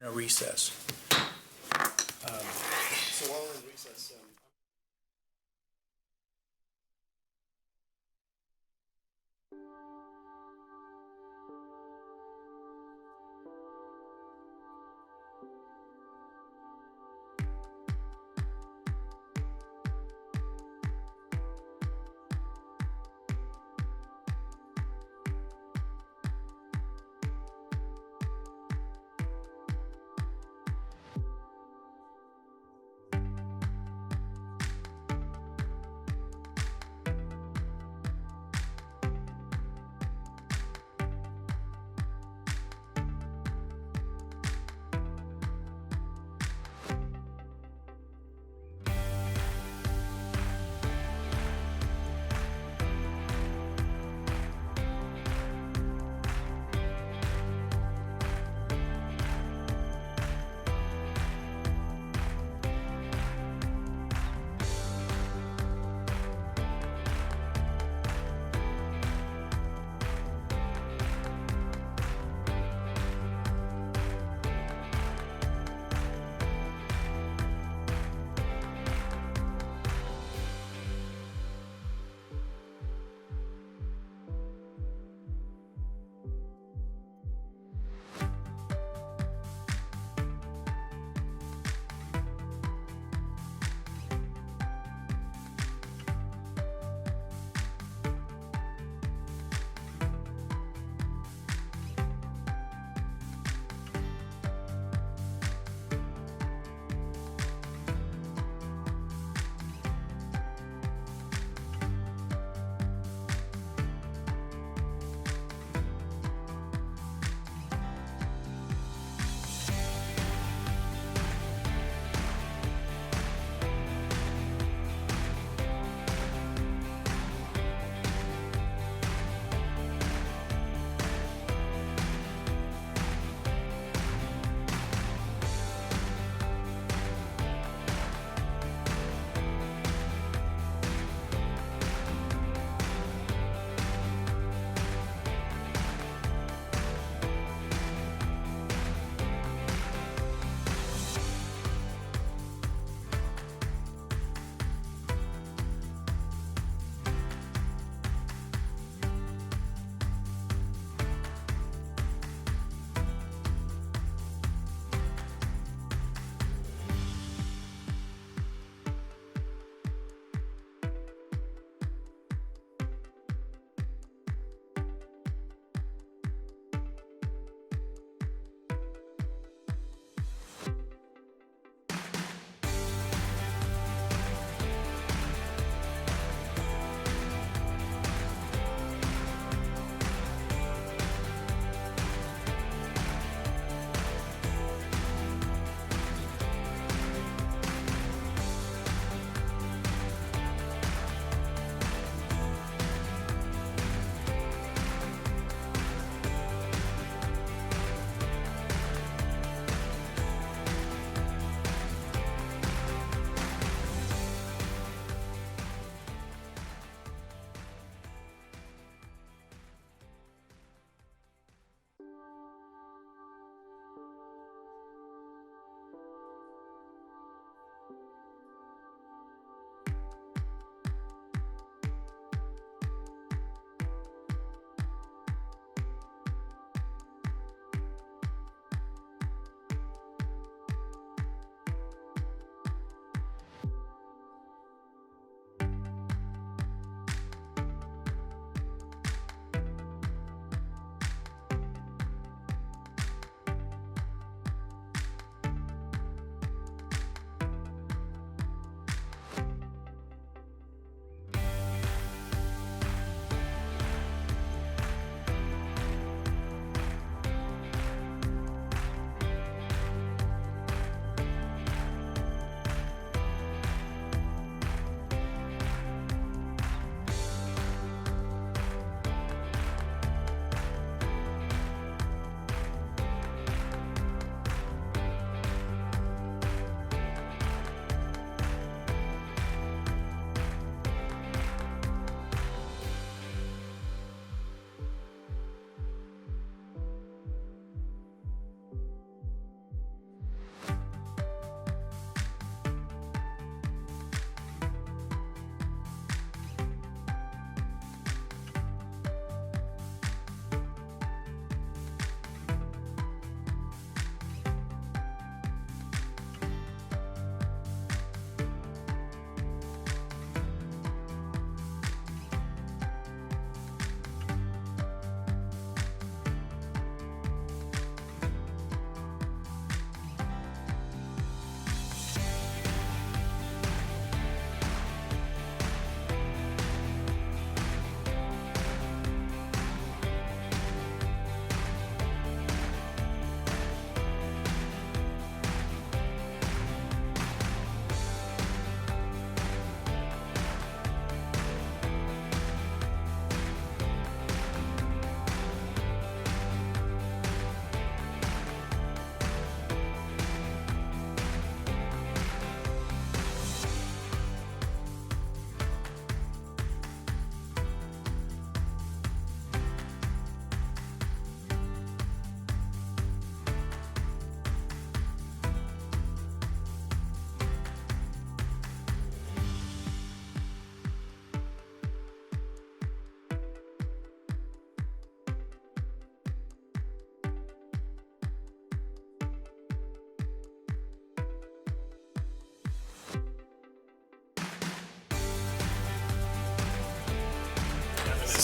a recess. So while we're in recess,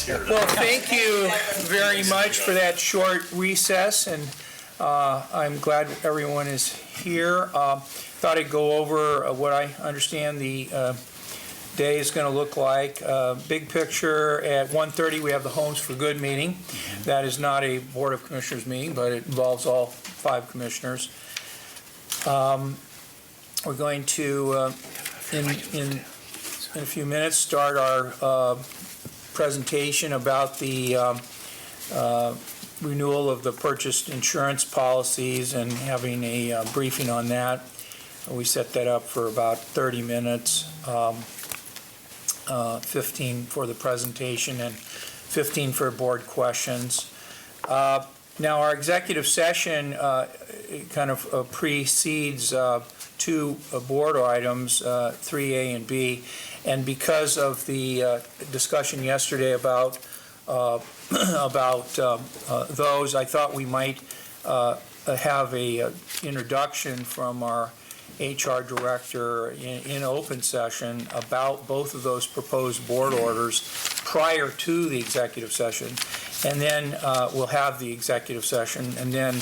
here. Well, thank you very much for that short recess, and I'm glad everyone is here. Thought I'd go over what I understand the day is going to look like. Big picture, at 1:30 we have the Homes for Good meeting. That is not a Board of Commissioners meeting, but it involves all 5 commissioners. We're going to, in a few minutes, start our presentation about the renewal of the purchased insurance policies and having a briefing on that. We set that up for about 30 minutes, 15 for the presentation and 15 for board questions. Now, our executive session kind of precedes 2 board items, 3A and B, and because of the discussion yesterday about those, I thought we might have a introduction from our HR director in open session about both of those proposed board orders prior to the executive session, and then we'll have the executive session, and then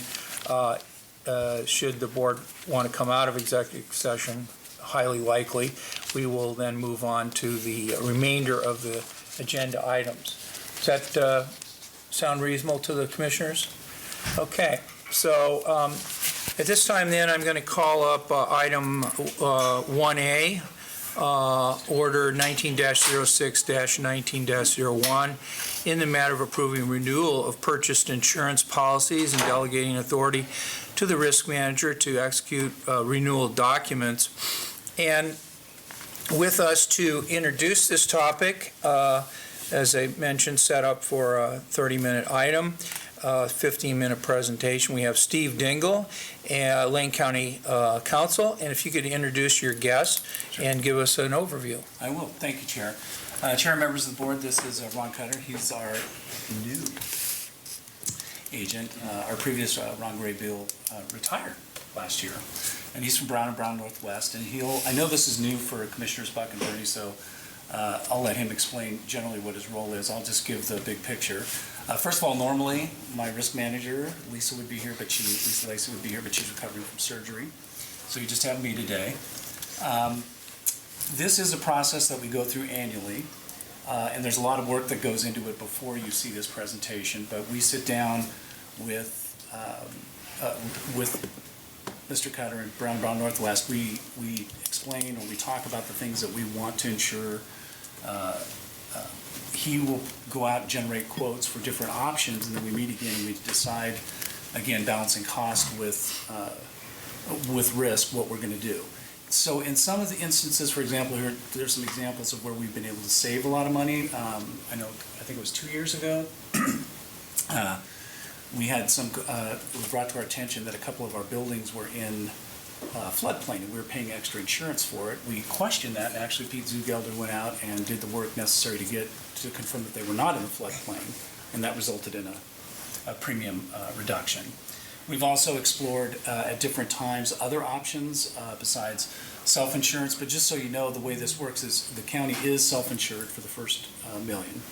should the board want to come out of executive session, highly likely, we will then move on to the remainder of the agenda items. Does that sound reasonable to the commissioners? Okay, so at this time then I'm going to call up item 1A, order 19-06-19-01, in the matter of approving renewal of purchased insurance policies and delegating authority to the risk manager to execute renewal documents. And with us to introduce this topic, as I mentioned, set up for a 30-minute item, 15-minute presentation. We have Steve Dingle, Lane County Council, and if you could introduce your guest and give us an overview. I will. Thank you, Chair. Chair, members of the board, this is Ron Cutter. He's our new agent. Our previous Ron Graybill retired last year, and he's from Brown & Brown Northwest. And I know this is new for Commissioners Buck and Bernie, so I'll let him explain generally what his role is. I'll just give the big picture. First of all, normally my risk manager, Lisa would be here, but Lisa Lacey would be here, but she's recovering from surgery. So you just have me today. This is a process that we go through annually, and there's a lot of work that goes into it before you see this presentation. But we sit down with Mr. Cutter and Brown & Brown Northwest. We explain or we talk about the things that we want to ensure. He will go out and generate quotes for different options, and then we meet again and we decide, again, balancing cost with risk, what we're going to do. So in some of the instances, for example, here there's some examples of where we've been able to save a lot of money. I think it was 2 years ago. We had it was brought to our attention that a couple of our buildings were in floodplain, and we were paying extra insurance for it. We questioned that, and actually Pete Zugelder went out and did the work necessary to confirm that they were not in a floodplain, and that resulted in a premium reduction. We've also explored at different times other options besides self-insurance, but just so you know, the way this works is the county is self-insured for the first $1 million.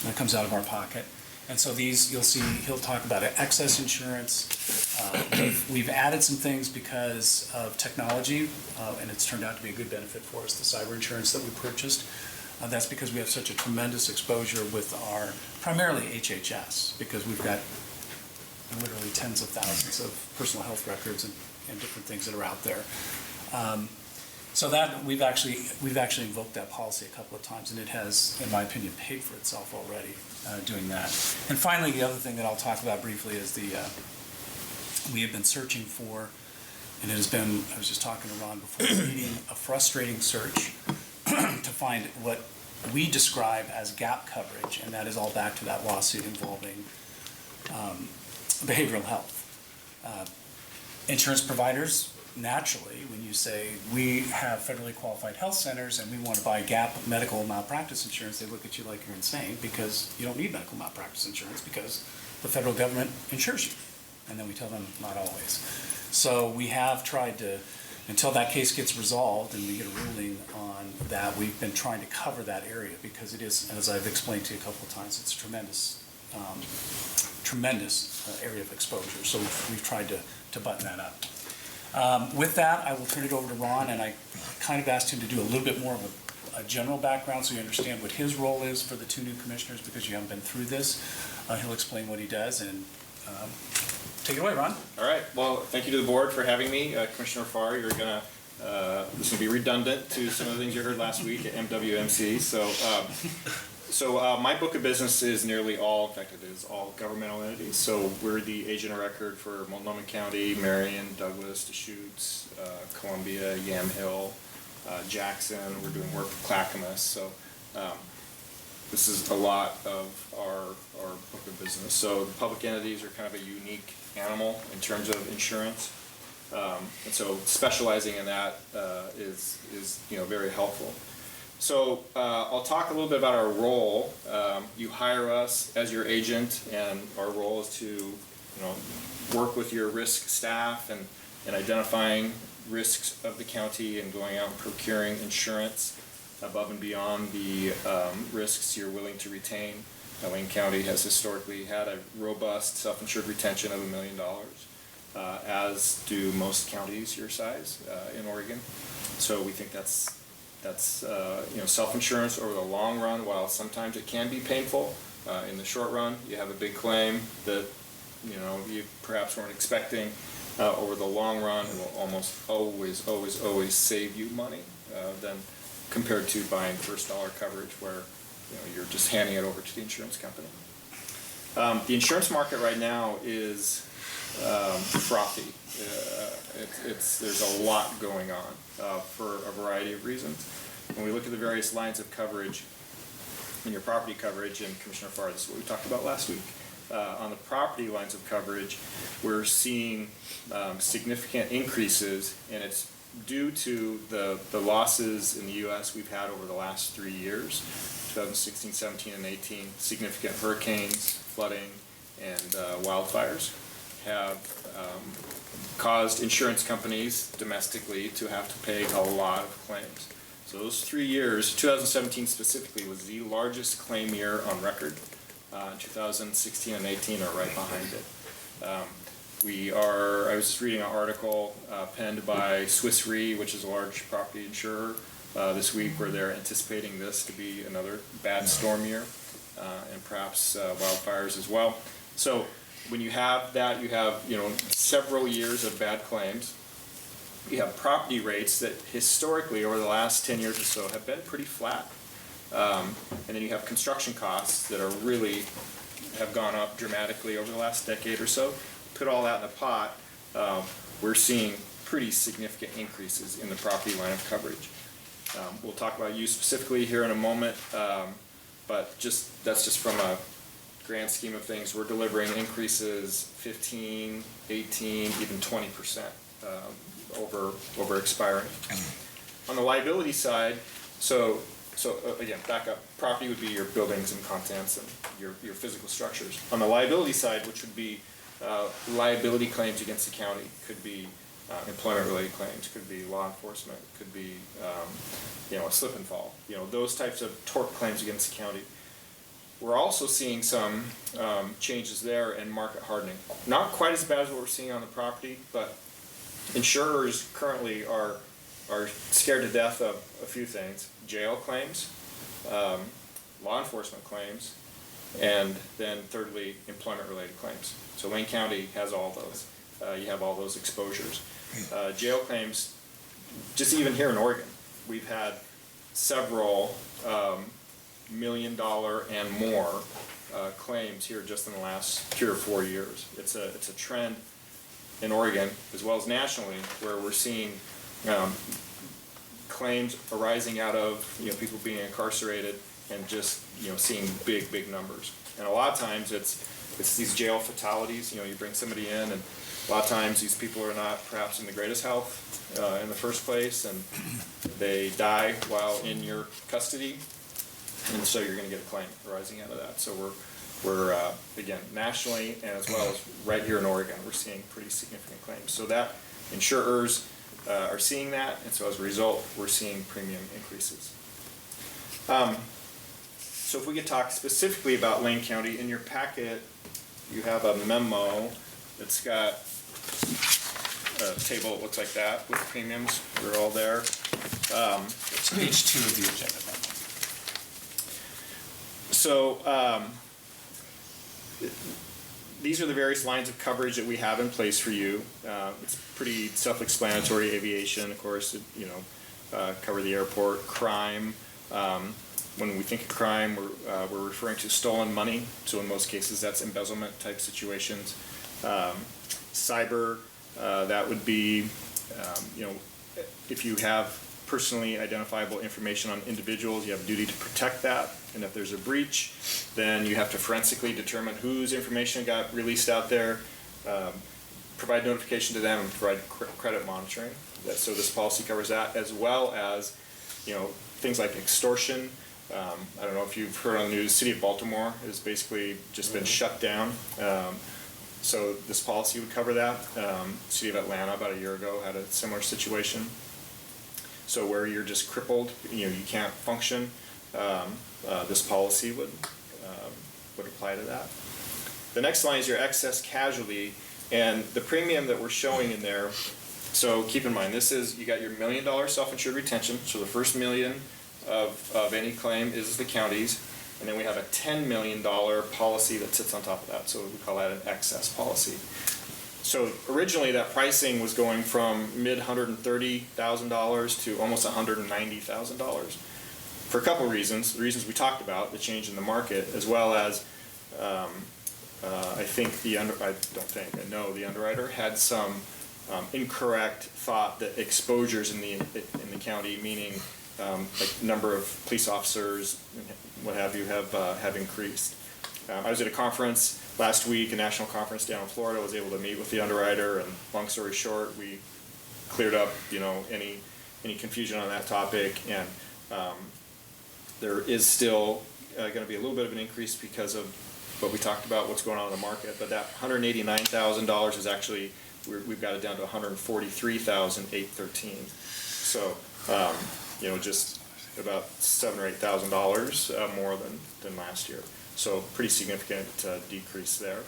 That comes out of our pocket. And so these, you'll see, he'll talk about excess insurance. We've added some things because of technology, and it's turned out to be a good benefit for us, the cyber insurance that we purchased. That's because we have such a tremendous exposure with our, primarily HHS, because we've got literally tens of thousands of personal health records and different things that are out there. So that we've actually invoked that policy a couple of times, and it has, in my opinion, paid for itself already doing that. And finally, the other thing that I'll talk about briefly is we have been searching for, and it has been, I was just talking to Ron before the meeting, a frustrating search to find what we describe as gap coverage, and that is all back to that lawsuit involving behavioral health. Insurance providers, naturally, when you say we have federally qualified health centers and we want to buy gap medical malpractice insurance, they look at you like you're insane because you don't need medical malpractice insurance because the federal government insures you. And then we tell them not always. So we have tried to until that case gets resolved and we get a ruling on that, we've been trying to cover that area because it is, as I've explained to you a couple of times, it's a tremendous area of exposure. So we've tried to button that up. With that, I will turn it over to Ron, and I kind of asked him to do a little bit more of a general background so you understand what his role is for the two new commissioners because you haven't been through this. He'll explain what he does, and take it away, Ron. All right. Well, thank you to the board for having me. Commissioner Farr, you're going to, this is going to be redundant to some of the things you heard last week at MWMC. So my book of business is nearly all, in fact, it is all governmental entities. So we're the agent of record for Multnomah County, Marion, Douglas, Deschutes, Columbia, Yamhill, Jackson. We're doing work with Clackamas. So this is a lot of our book of business. So the public entities are kind of a unique animal in terms of insurance. And so specializing in that is very helpful. So I'll talk a little bit about our role. You hire us as your agent, and our role is to work with your risk staff and identifying risks of the county and going out and procuring insurance above and beyond the risks you're willing to retain. Wayne County has historically had a robust self-insured retention of $1 million, as do most counties your size in Oregon. So we think that's self-insurance over the long run. While sometimes it can be painful, in the short run, you have a big claim that you perhaps weren't expecting. Over the long run, it will almost always save you money than compared to buying first dollar coverage where you're just handing it over to the insurance company. The insurance market right now is frothy. There's a lot going on for a variety of reasons. When we look at the various lines of coverage in your property coverage, and Commissioner Farr, this is what we talked about last week. On the property lines of coverage, we're seeing significant increases, and it's due to the losses in the U.S. we've had over the last 3 years, 2016, 17, and 18. Significant hurricanes, flooding, and wildfires have caused insurance companies domestically to have to pay a lot of claims. So those 3 years, 2017 specifically, was the largest claim year on record. 2016 and 18 are right behind it. I was just reading an article penned by Swiss Re, which is a large property insurer, this week, where they're anticipating this to be another bad storm year, and perhaps wildfires as well. So when you have that, you have several years of bad claims. You have property rates that historically over the last 10 years or so have been pretty flat. And then you have construction costs that have gone up dramatically over the last decade or so. Put all that in the pot, we're seeing pretty significant increases in the property line of coverage. We'll talk about you specifically here in a moment, but that's just from a grand scheme of things. We're delivering increases 15, 18, even 20% over expiring. On the liability side, so again, back up. Property would be your buildings and contents and your physical structures. On the liability side, which would be liability claims against the county, could be employment-related claims, could be law enforcement, could be a slip and fall. Those types of tort claims against the county. We're also seeing some changes there in market hardening. Not quite as bad as what we're seeing on the property, but insurers currently are scared to death of a few things: jail claims, law enforcement claims, and then thirdly, employment-related claims. So Wayne County has all those. You have all those exposures. Jail claims, just even here in Oregon, we've had several $1 million and more claims here just in the last 3 or 4 years. It's a trend in Oregon as well as nationally where we're seeing claims arising out of people being incarcerated and just seeing big numbers. And a lot of times it's these jail fatalities. You bring somebody in, and a lot of times these people are not perhaps in the greatest health in the first place, and they die while in your custody, and so you're going to get a claim arising out of that. So we're again, nationally and as well as right here in Oregon, we're seeing pretty significant claims. So that insurers are seeing that, and so as a result, we're seeing premium increases. So if we could talk specifically about Lane County, in your packet, you have a memo that's got a table that looks like that with premiums. They're all there. It's page 2 of the agenda memo. So these are the various lines of coverage that we have in place for you. It's pretty self-explanatory. Aviation, of course, cover the airport. Crime. When we think of crime, we're referring to stolen money. So in most cases, that's embezzlement type situations. Cyber, that would be, if you have personally identifiable information on individuals, you have a duty to protect that. And if there's a breach, then you have to forensically determine whose information got released out there, provide notification to them, and provide credit monitoring. So this policy covers that, as well as, things like extortion. I don't know if you've heard on the news, City of Baltimore has basically just been shut down. So this policy would cover that. City of Atlanta about a year ago had a similar situation. So where you're just crippled, you can't function, this policy would apply to that. The next line is your excess casualty, and the premium that we're showing in there. So keep in mind, you got your $1 million self-insured retention. So the first $1 million of any claim is the county's, and then we have a $10 million policy that sits on top of that. So we call that an excess policy. So originally that pricing was going from mid $130,000 to almost $190,000 for a couple of reasons. The reasons we talked about, the change in the market, as well as I know the underwriter had some incorrect thought that exposures in the county, meaning like number of police officers and what have you, have increased. I was at a conference last week, a national conference down in Florida. I was able to meet with the underwriter, and long story short, we cleared up any confusion on that topic, and there is still going to be a little bit of an increase because of what we talked about, what's going on in the market. But that $189,000 is actually, we've got it down to $143,813. So just about $7,000 or $8,000 more than last year. So pretty significant decrease there.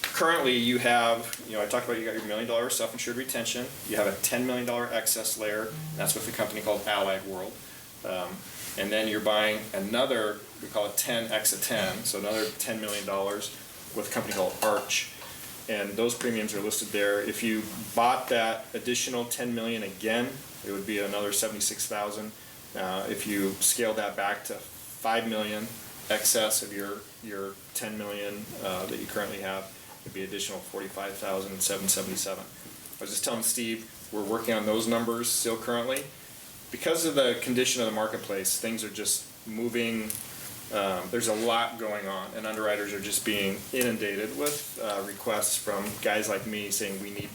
Currently, you have, I talked about, you got your $1 million self-insured retention. You have a $10 million excess layer. That's with a company called Allied World. And then you're buying another, we call it 10x of 10, so another $10 million with a company called Arch. And those premiums are listed there. If you bought that additional $10 million again, it would be another $76,000. If you scaled that back to $5 million excess of your $10 million that you currently have, it'd be additional $45,777. I was just telling Steve, we're working on those numbers still currently. Because of the condition of the marketplace, things are just moving. There's a lot going on, and underwriters are just being inundated with requests from guys like me saying we need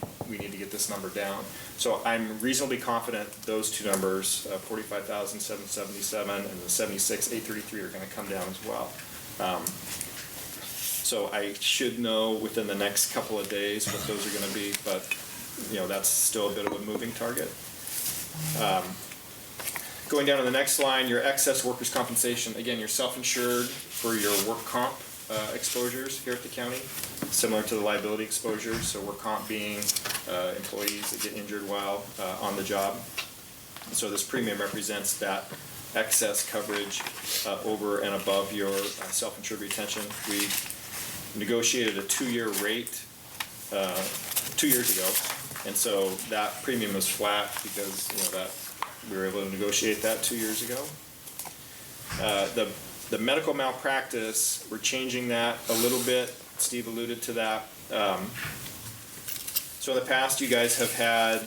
to get this number down. So I'm reasonably confident those two numbers, 45,777 and the 76,833, are going to come down as well. So I should know within the next couple of days what those are going to be, but that's still a bit of a moving target. Going down to the next line, your excess workers' compensation. Again, you're self-insured for your work comp exposures here at the county, similar to the liability exposures. So work comp being employees that get injured while on the job. So this premium represents that excess coverage over and above your self-insured retention. We negotiated a 2-year rate 2 years ago, and so that premium was flat because that we were able to negotiate that 2 years ago. The medical malpractice, we're changing that a little bit. Steve alluded to that. So in the past, you guys have had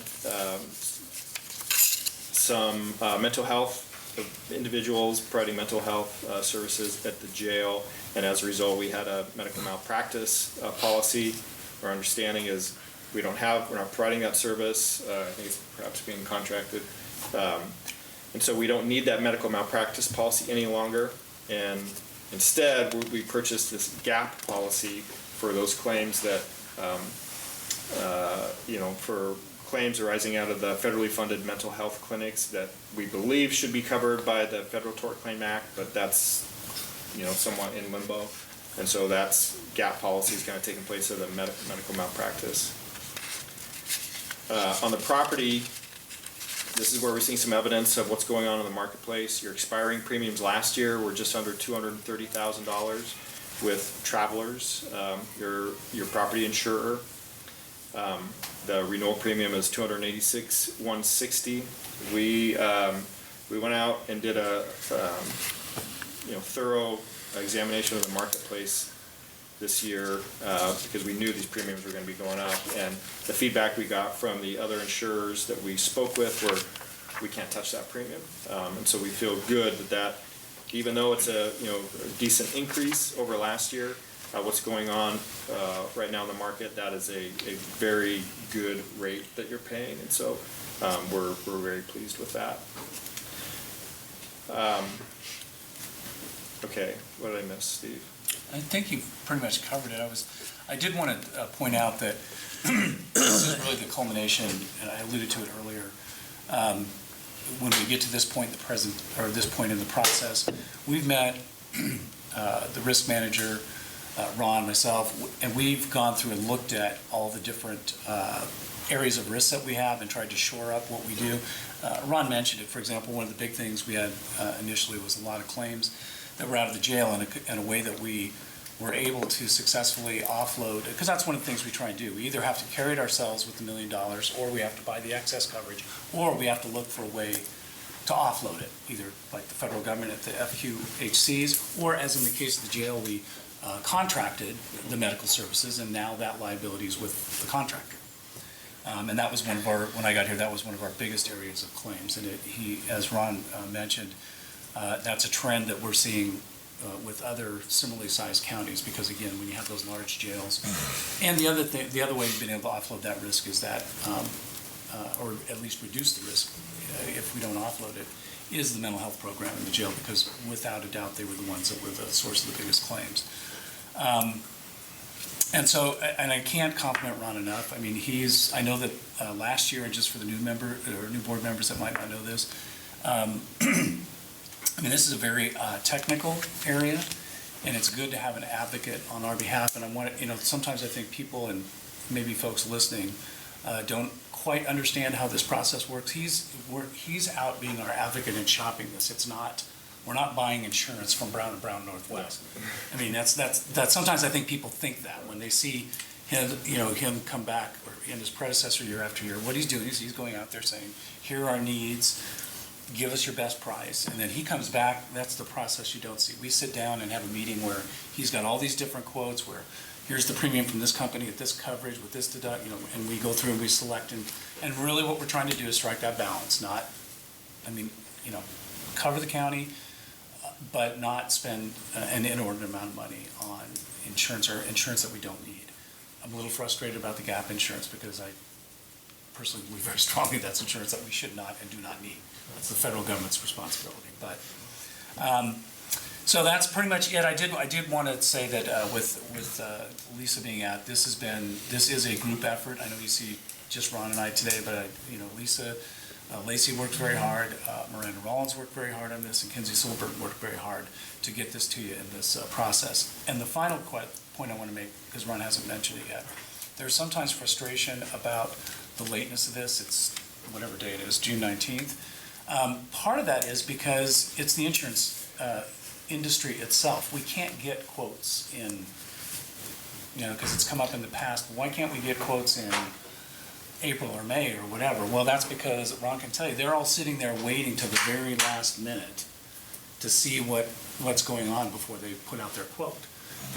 some mental health individuals providing mental health services at the jail, and as a result, we had a medical malpractice policy. Our understanding is we're not providing that service. I think it's perhaps being contracted. And so we don't need that medical malpractice policy any longer, and instead we purchased this gap policy for those claims that for claims arising out of the federally funded mental health clinics that we believe should be covered by the Federal Tort Claim Act, but that's, somewhat in limbo. And so that's gap policy is kind of taking place of the medical malpractice. On the property, this is where we're seeing some evidence of what's going on in the marketplace. Your expiring premiums last year were just under $230,000 with Travelers, your property insurer. The renewal premium is $286,160. We went out and did a thorough examination of the marketplace this year because we knew these premiums were going to be going up, and the feedback we got from the other insurers that we spoke with were, we can't touch that premium, and so we feel good that even though it's a decent increase over last year, what's going on right now in the market, that is a very good rate that you're paying, and so we're very pleased with that. Okay, what did I miss, Steve? I think you've pretty much covered it. I did want to point out that this is really the culmination, and I alluded to it earlier. When we get to this point, this point in the process, we've met the risk manager, Ron, myself, and we've gone through and looked at all the different areas of risk that we have and tried to shore up what we do. Ron mentioned it. For example, one of the big things we had initially was a lot of claims that were out of the jail in a way that we were able to successfully offload, because that's one of the things we try and do. We either have to carry it ourselves with $1 million, or we have to buy the excess coverage, or we have to look for a way to offload it, either like the federal government at the FQHCs, or as in the case of the jail, we contracted the medical services, and now that liability is with the contractor. And that was when I got here, that was one of our biggest areas of claims. And as Ron mentioned, that's a trend that we're seeing with other similarly sized counties, because again, when you have those large jails, and the other way we've been able to offload that risk is that, or at least reduce the risk if we don't offload it, is the mental health program in the jail, because without a doubt they were the ones that were the source of the biggest claims. And I can't compliment Ron enough. I mean, I know that last year, and just for the new board members that might not know this, I mean, this is a very technical area, and it's good to have an advocate on our behalf. And sometimes I think people, and maybe folks listening, don't quite understand how this process works. He's out being our advocate and shopping this. We're not buying insurance from Brown & Brown Northwest. I mean, that's sometimes I think people think that when they see him come back, or in his predecessor year after year, what he's doing is he's going out there saying, here are our needs, give us your best price, and then he comes back. That's the process you don't see. We sit down and have a meeting where he's got all these different quotes where here's the premium from this company at this coverage with this deduct, and we go through and we select, and really what we're trying to do is strike that balance, cover the county, but not spend an inordinate amount of money on insurance or insurance that we don't need. I'm a little frustrated about the gap insurance because I personally believe very strongly that's insurance that we should not and do not need. That's the federal government's responsibility. But so that's pretty much it. I did want to say that with Lisa being out, this is a group effort. I know you see just Ron and I today, but Lisa. Lacey worked very hard, Miranda Rollins worked very hard on this, and Kinsey Silbert worked very hard to get this to you in this process. And the final point I want to make, because Ron hasn't mentioned it yet, there's sometimes frustration about the lateness of this. It's whatever day it is, June 19th. Part of that is because it's the insurance industry itself. We can't get quotes in, because it's come up in the past. Why can't we get quotes in April or May or whatever? Well, that's because Ron can tell you they're all sitting there waiting till the very last minute to see what's going on before they put out their quote.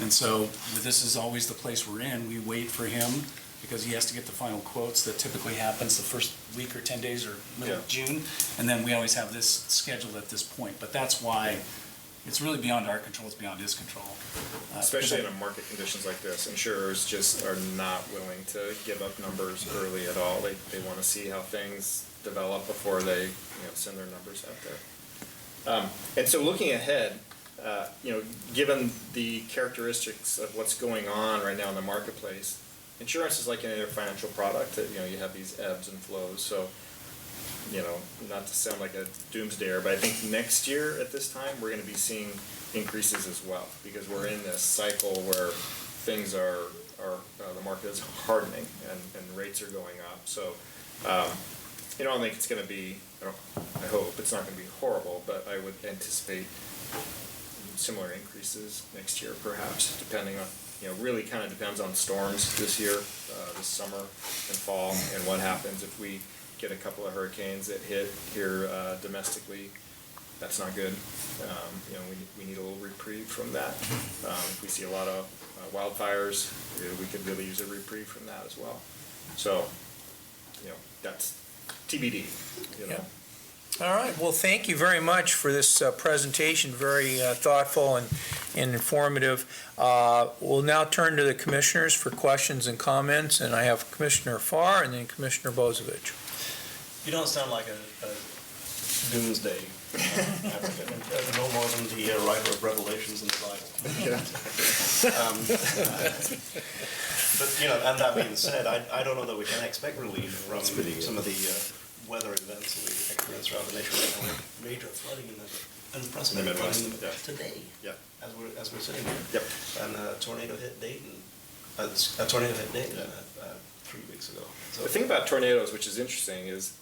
And so this is always the place we're in. We wait for him because he has to get the final quotes. That typically happens the first week or 10 days or middle of June, and then we always have this scheduled at this point. But that's why it's really beyond our control. It's beyond his control. Especially in market conditions like this, insurers just are not willing to give up numbers early at all. They want to see how things develop before they send their numbers out there. And so looking ahead, given the characteristics of what's going on right now in the marketplace, insurance is like any other financial product, that, you have these ebbs and flows, so, not to sound like a doomsdayer, but I think next year at this time, we're gonna be seeing increases as well, because we're in this cycle where things the market is hardening and rates are going up, so, I don't think it's gonna be, I hope it's not gonna be horrible, but I would anticipate similar increases next year perhaps, depending on, really kind of depends on storms this year, this summer and fall, and what happens if we get a couple of hurricanes that hit here domestically. That's not good. We need a little reprieve from that. If we see a lot of wildfires, we could really use a reprieve from that as well. So, that's TBD, Yeah. All right, well, thank you very much for this presentation, very thoughtful and informative. We'll now turn to the commissioners for questions and comments, and I have Commissioner Farr and then Commissioner Bozievich. You don't sound like a doomsday advocate, no more than the writer of Revelations in the Bible. But, and that being said, I don't know that we can expect relief from some of the weather events that we experience throughout the nation. We have major flooding in the unprecedented flooding today, as we're sitting here. Yep. And a tornado hit Dayton. A tornado hit Dayton 3 weeks ago. So The thing about tornadoes, which is interesting, is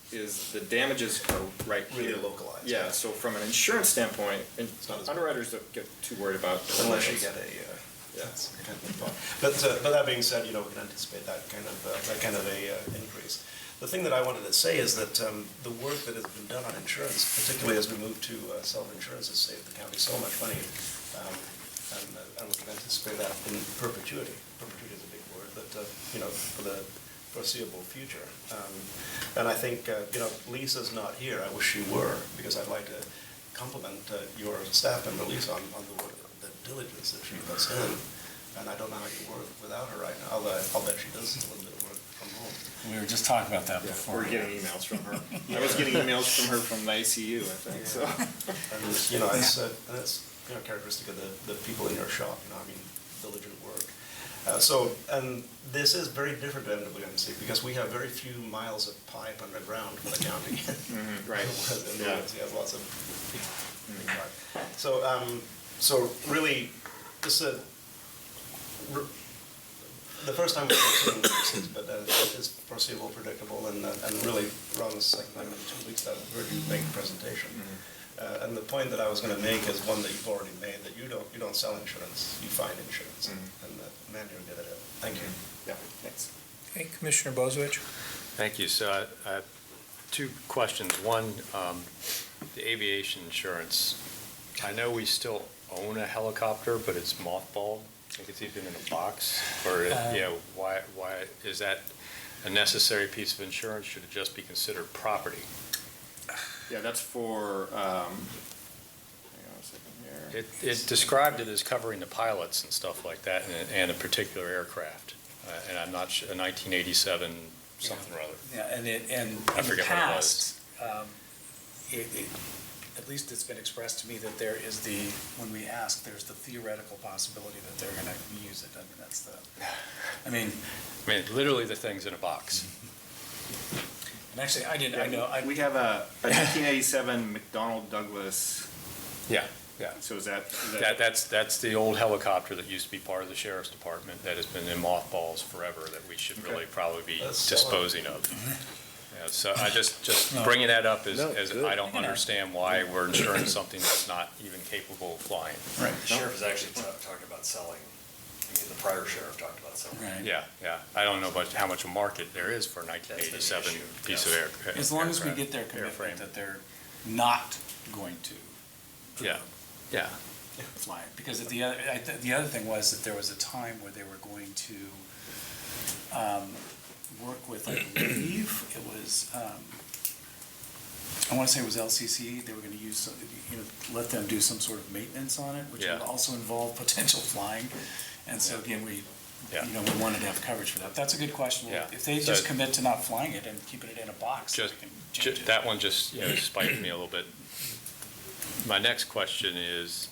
the damages are right here. really localized. Yeah, so from an insurance standpoint, not as- underwriters don't get too worried about Unless you tornadoes. get that's kind of thought. But that being said, we can anticipate that kind of a increase. The thing that I wanted to say is that the work that has been done on insurance, particularly as we move to self-insurance, has saved the county so much money, and we can anticipate that in perpetuity. Perpetuity is a big word, but for the foreseeable future. And I think Lisa's not here. I wish she were, because I'd like to compliment your staff member Lisa on the work, the diligence that she puts in. And I don't know how you work without her right now. I'll bet she does a little bit of work from home. We were just talking about that before. We're getting emails from her. I was getting emails from her from the ICU, I think, so. And it's characteristic of the people in your shop. Diligent work. And this is very different to MWMC because we have very few miles of pipe underground for the county. Right. Whereas MWMC has lots of big pipe. So really, this is the first time we've seen this, but it is foreseeable, predictable, and really around the second time in 2 weeks that I've heard you make a presentation. And the point that I was going to make is one that you've already made, that you don't sell insurance, you find insurance, and man, you're good at it. Thank you. Yeah, thanks. Okay, Commissioner Bozievich? Thank you. So I have two questions. One, the aviation insurance. I know we still own a helicopter, but it's mothballed. I think it's even in a box. Or, why is that a necessary piece of insurance? Should it just be considered property? Yeah, that's for, hang on a second here. It described it as covering the pilots and stuff like that, and a particular aircraft. And I'm not sure, a 1987 something or other. Yeah, and in I the forget what it was. past, at least it's been expressed to me that there is when we ask, there's the theoretical possibility that they're gonna use it. I mean, Literally the thing's in a box. and actually, We have a 1987 McDonnell Douglas, Yeah, yeah. so is that? That's the old helicopter that used to be part of the sheriff's department that has been in mothballs forever that we should really probably be That's disposing of. Yeah, so I just bringing that up as I don't understand why we're insuring something that's not even capable of flying. right, The sheriff has actually talked about selling, the prior sheriff talked about selling. right. Yeah. I don't know about how much a market there is for a 1987 issue, piece of aircraft. As long as we get their commitment airframe. that they're not going to Yeah. fly it. Because the other thing was that there was a time where they were going to work with, I believe, it was, I want to say it was LCC, they were going to use, let them do some sort of maintenance on it, which would Yeah. also involve potential flying. And so again, we wanted to have coverage for that. That's a good question. Well, Yeah. if they just commit to not flying it and keeping it in a box, we Just, can change it. that one just, spiked me a little bit. My next question is,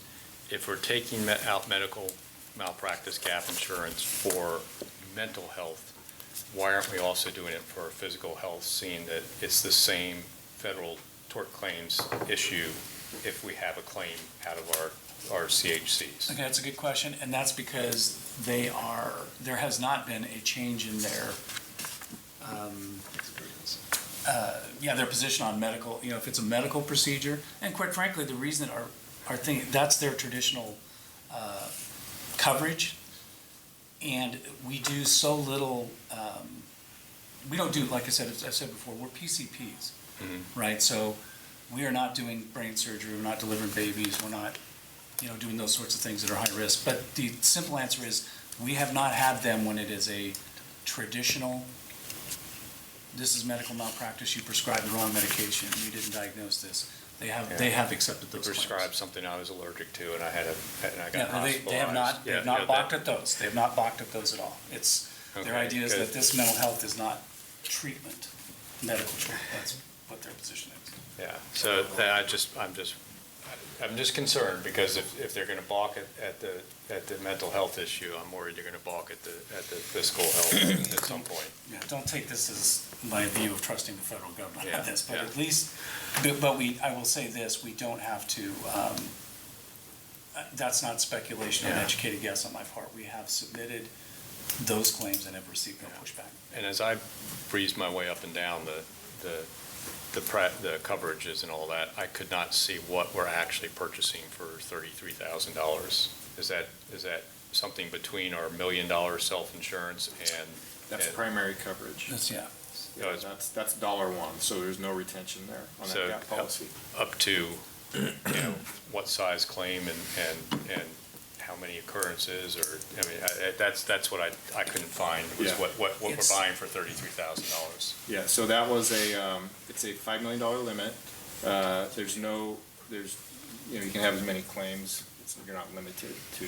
if we're taking out medical malpractice gap insurance for mental health, why aren't we also doing it for physical health, seeing that it's the same federal tort claims issue if we have a claim out of our CHCs? Okay, that's a good question, and that's because there has not been a change in their, their position on medical, if it's a medical procedure, and quite frankly, the reason that our thing, that's their traditional coverage, and we do so little, we don't do, like I said before, we're PCPs, right? So we are not doing brain surgery, we're not delivering babies, we're not, doing those sorts of things that are high risk. But the simple answer is, we have not had them when it is a traditional, this is medical malpractice, you prescribed the wrong medication, you didn't diagnose this. They have accepted those claims. Prescribed something I was allergic to, and I got Yeah, hospitalized. they have not, they have not balked at those. They have not balked at those at all. It's, their Okay, idea is good. that this mental health is not treatment, medical treatment. That's what their position is. Yeah, so that I'm just concerned, because if they're gonna balk at the mental health issue, I'm worried they're gonna balk at the fiscal health at some point. Yeah, don't take this as my view of trusting the federal government Yeah, on this, but yeah. at least, I will say this, we don't have to, that's not speculation or an Yeah. educated guess on my part. We have submitted those claims and have received no pushback. And as I breezed my way up and down the coverages and all that, I could not see what we're actually purchasing for $33,000. Is that something between our $1 million self-insurance and? That's primary coverage. Yeah. Yeah, that's $1, so there's no retention there on So, that gap policy. Up to, what size claim and how many occurrences, or, that's what I couldn't find, was Yeah. what we're It's- buying for $33,000. Yeah, so that was it's a $5 million limit. You can have as many claims, you're not limited to.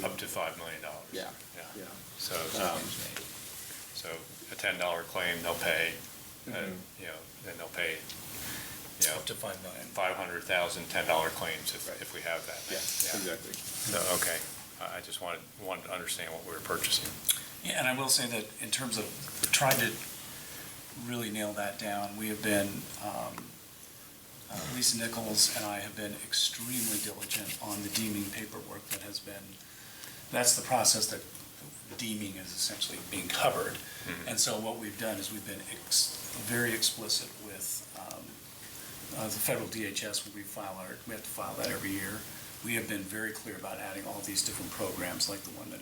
Up to $5 million. Yeah, Yeah. yeah. So a $10 claim, they'll pay, then they'll pay, Up to $5 million. $500,000, $10 claims if we have that. Yeah, exactly. So, okay, I just wanted to understand what we were purchasing. Yeah, and I will say that in terms of trying to really nail that down, we have been, Lisa Nichols and I have been extremely diligent on the deeming paperwork that has been, that's the process that deeming is essentially being covered. And so what we've done is we've been very explicit with the federal DHS, when we have to file that every year. We have been very clear about adding all these different programs, like the one that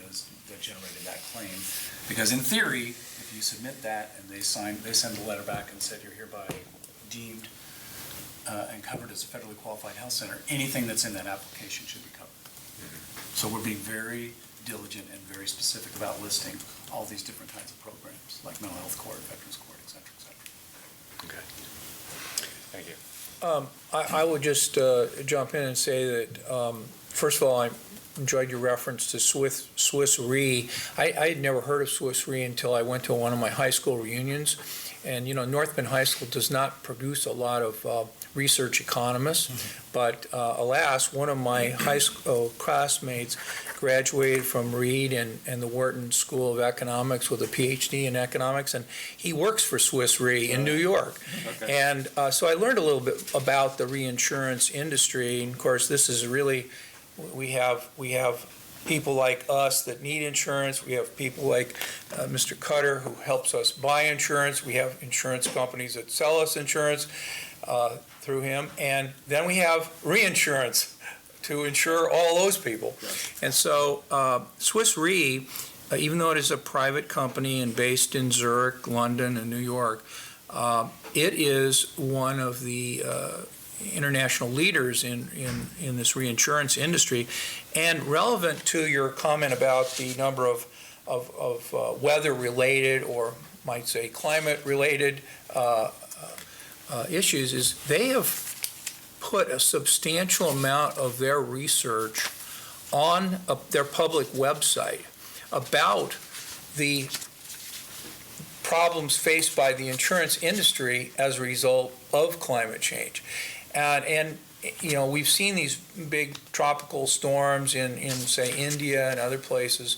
generated that claim. Because in theory, if you submit that and they send the letter back and said you're hereby deemed and covered as a federally qualified health center, anything that's in that application should be covered. So we're being very diligent and very specific about listing all these different kinds of programs, like mental health court, veterans court, et cetera, et cetera. Okay. Thank you. I would just jump in and say that, first of all, I enjoyed your reference to Swiss Re. I had never heard of Swiss Re until I went to one of my high school reunions. And, North Bend High School does not produce a lot of research economists, but alas, one of my high school classmates graduated from Reed and the Wharton School of Economics with a PhD in economics, and he works for Swiss Re in New York. Okay. And so I learned a little bit about the reinsurance industry, and of course, this is really, we have people like us that need insurance. We have people like Mr. Cutter, who helps us buy insurance. We have insurance companies that sell us insurance through him. And then we have reinsurance to insure all those people. Right. And so Swiss Re, even though it is a private company and based in Zurich, London, and New York, it is one of the international leaders in this reinsurance industry. And relevant to your comment about the number of weather-related, or might say climate-related issues, is they have put a substantial amount of their research on their public website about the problems faced by the insurance industry as a result of climate change. And we've seen these big tropical storms in say, India and other places.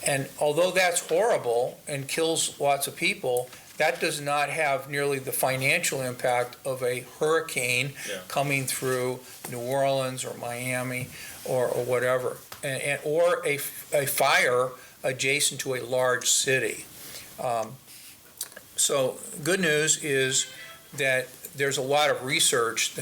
And although that's horrible and kills lots of people, that does not have nearly the financial impact of a hurricane Yeah. coming through New Orleans or Miami or whatever, or a fire adjacent to a large city. So good news is that there's a lot of research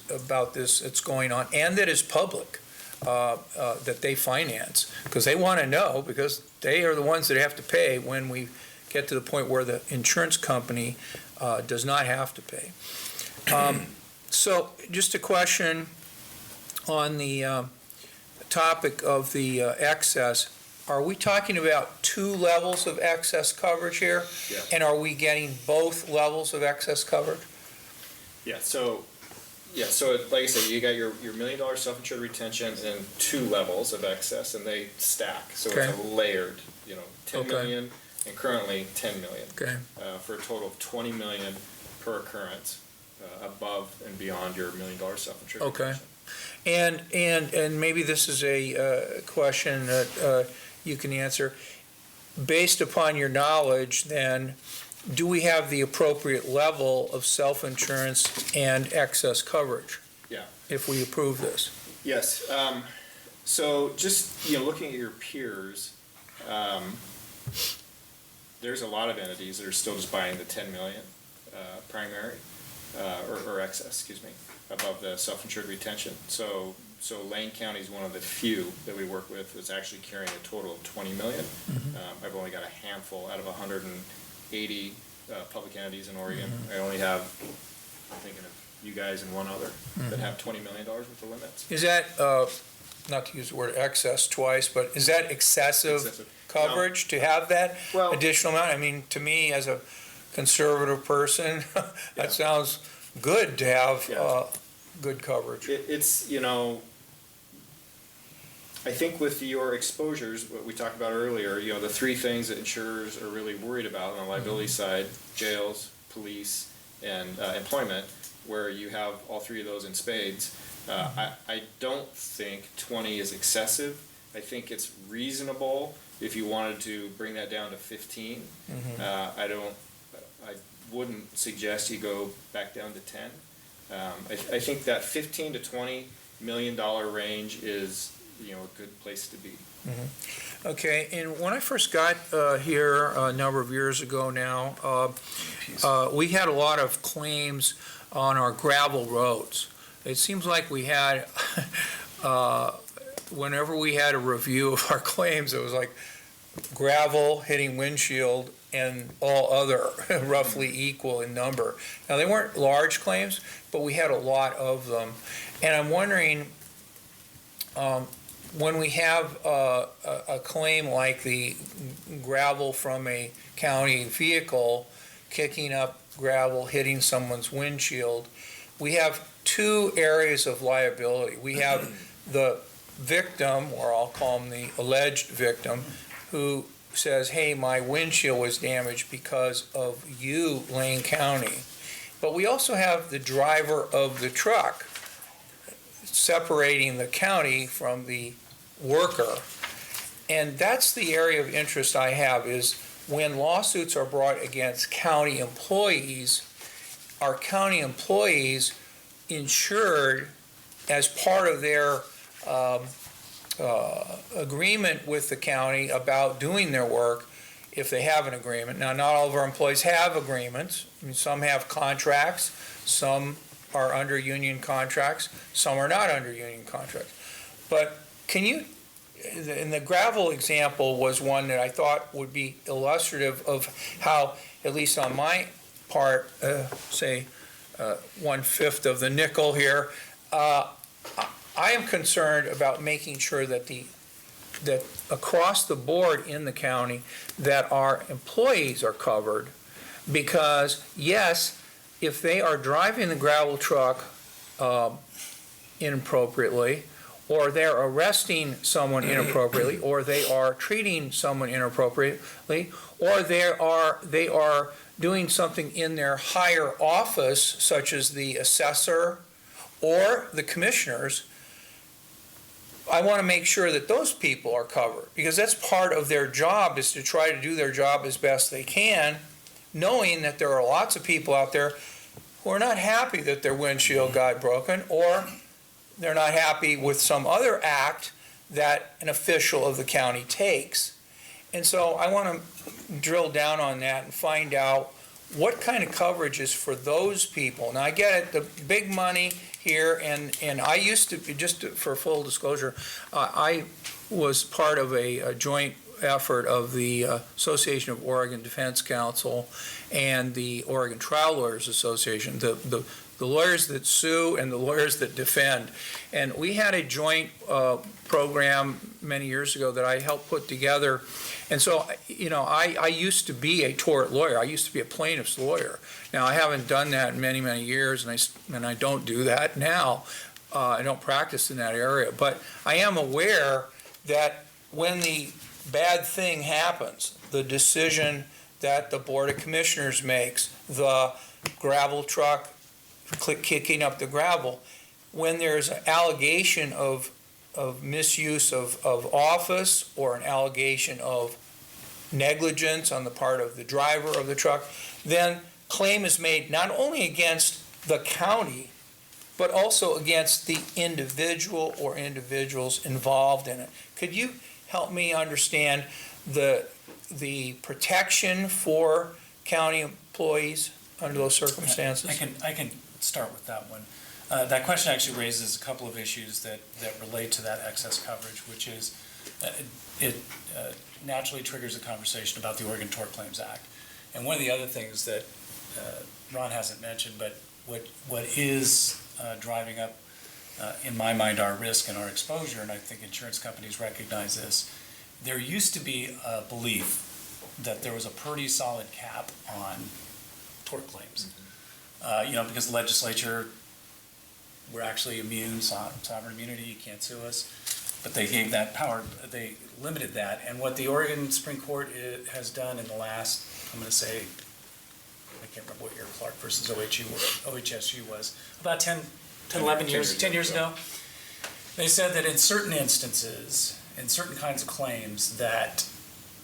about this that's going on, and that is public, that they finance, because they want to know, because they are the ones that have to pay when we get to the point where the insurance company does not have to pay. So just a question on the topic of the excess. Are we talking about 2 levels of excess coverage here? Yeah. And are we getting both levels of excess coverage? Yeah, so like I said, you got your $1 million self-insured retention and 2 levels of excess, and they stack. So it's Okay. a layered, 10 Okay. million and currently 10 million. Okay. For a total of 20 million per occurrence, above and beyond your $1 million self-insured Okay. retention. And maybe this is a question that you can answer. Based upon your knowledge, then, do we have the appropriate level of self-insurance and excess coverage? Yeah. If we approve this? Yes, so just, looking at your peers, there's a lot of entities that are still just buying the 10 million primary, or excess, excuse me, above the self-insured retention. So Lane County is one of the few that we work with that's actually carrying a total of 20 million. I've only got a handful out of 180 public entities in Oregon. I only have, I'm thinking of you guys and one other that have $20 million worth of limits. Is that, not to use the word excess twice, but is that excessive Excessive. coverage to have that Well- additional amount? I mean, to me, as a conservative person, Yeah. that sounds good to have Yeah. good coverage. It's, I think with your exposures, what we talked about earlier, the 3 things that insurers are really worried about on the liability side, jails, police, and employment, where you have all 3 of those in spades. I don't think 20 is excessive. I think it's reasonable if you wanted to bring that down to 15. I wouldn't suggest you go back down to 10. I think that 15 to $20 million range is, a good place to be. Okay, and when I first got here a number of years ago now, we had a lot of claims on our gravel roads. It seems like we had, whenever we had a review of our claims, it was like gravel hitting windshield and all other roughly equal in number. Now, they weren't large claims, but we had a lot of them. And I'm wondering, when we have a claim like the gravel from a county vehicle kicking up gravel, hitting someone's windshield, we have 2 areas of liability. We have the victim, or I'll call him the alleged victim, who says, hey, my windshield was damaged because of you, Lane County. But we also have the driver of the truck, separating the county from the worker. And that's the area of interest I have, is when lawsuits are brought against county employees, are county employees insured as part of their agreement with the county about doing their work, if they have an agreement? Now, not all of our employees have agreements. I mean, some have contracts, some are under union contracts, some are not under union contracts. But can you, and the gravel example was one that I thought would be illustrative of how, at least on my part, say 1/5 of the nickel here, I am concerned about making sure that that across the board in the county, that our employees are covered, because yes, if they are driving the gravel truck inappropriately, or they're arresting someone inappropriately, or they are treating someone inappropriately, or they are doing something in their higher office, such as the assessor or the commissioners, I want to make sure that those people are covered, because that's part of their job, is to try to do their job as best they can, knowing that there are lots of people out there who are not happy that their windshield got broken, or they're not happy with some other act that an official of the county takes. And so I want to drill down on that and find out what kind of coverage is for those people. Now, I get it, the big money here, and I used to be, just for full disclosure, I was part of a joint effort of the Association of Oregon Defense Counsel and the Oregon Trial Lawyers Association, the lawyers that sue and the lawyers that defend. And we had a joint program many years ago that I helped put together. And so, you know, I used to be a tort lawyer. I used to be a plaintiff's lawyer. Now, I haven't done that in many, many years, and I don't do that now. I don't practice in that area. But I am aware that when the bad thing happens, the decision that the Board of Commissioners makes, the gravel truck kicking up the gravel, when there's an allegation of misuse of office or an allegation of negligence on the part of the driver of the truck, then claim is made not only against the county, but also against the individual or individuals involved in it. Could you help me understand the protection for county employees under those circumstances? I can start with that one. That question actually raises a couple of issues that relate to that excess coverage, which is it naturally triggers a conversation about the Oregon Tort Claims Act. And one of the other things that Ron hasn't mentioned, but what is driving up, in my mind, our risk and our exposure, and I think insurance companies recognize this, there used to be a belief that there was a pretty solid cap on tort claims. Because the legislature, we're actually immune, sovereign immunity, you can't sue us, but they gave that power, they limited that. And what the Oregon Supreme Court has done in the last, I'm going to say, I can't remember what year Clark versus OHSU was, about 10 years ago, they said that in certain instances, in certain kinds of claims, that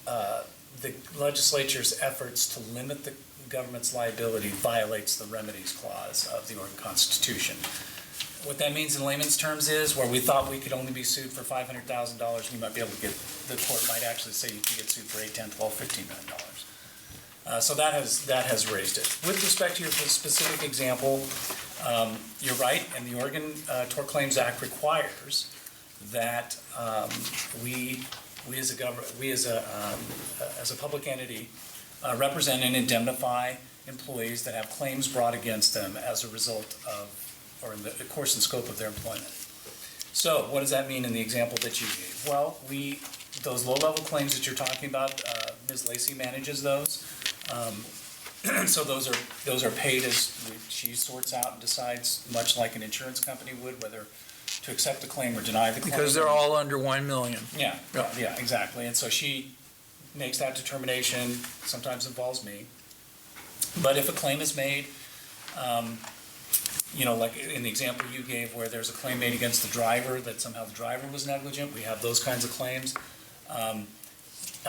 the legislature's efforts to limit the government's liability violates the remedies clause of the Oregon Constitution. What that means in layman's terms is, where we thought we could only be sued for $500,000, we might be able to the court might actually say you can get sued for $8, $10, $12, $15 million. So that has raised it. With respect to your specific example, you're right, and the Oregon Tort Claims Act requires that we as a public entity represent and indemnify employees that have claims brought against them as a result of, or in the course and scope of their employment. So what does that mean in the example that you gave? Well, those low-level claims that you're talking about, Ms. Lacey manages those. So those are paid as she sorts out and decides, much like an insurance company would, whether to accept the claim or deny the claim. Because they're all under 1 million. Yeah, exactly. And so she makes that determination, sometimes involves me. But if a claim is made, like in the example you gave where there's a claim made against the driver, that somehow the driver was negligent, we have those kinds of claims. I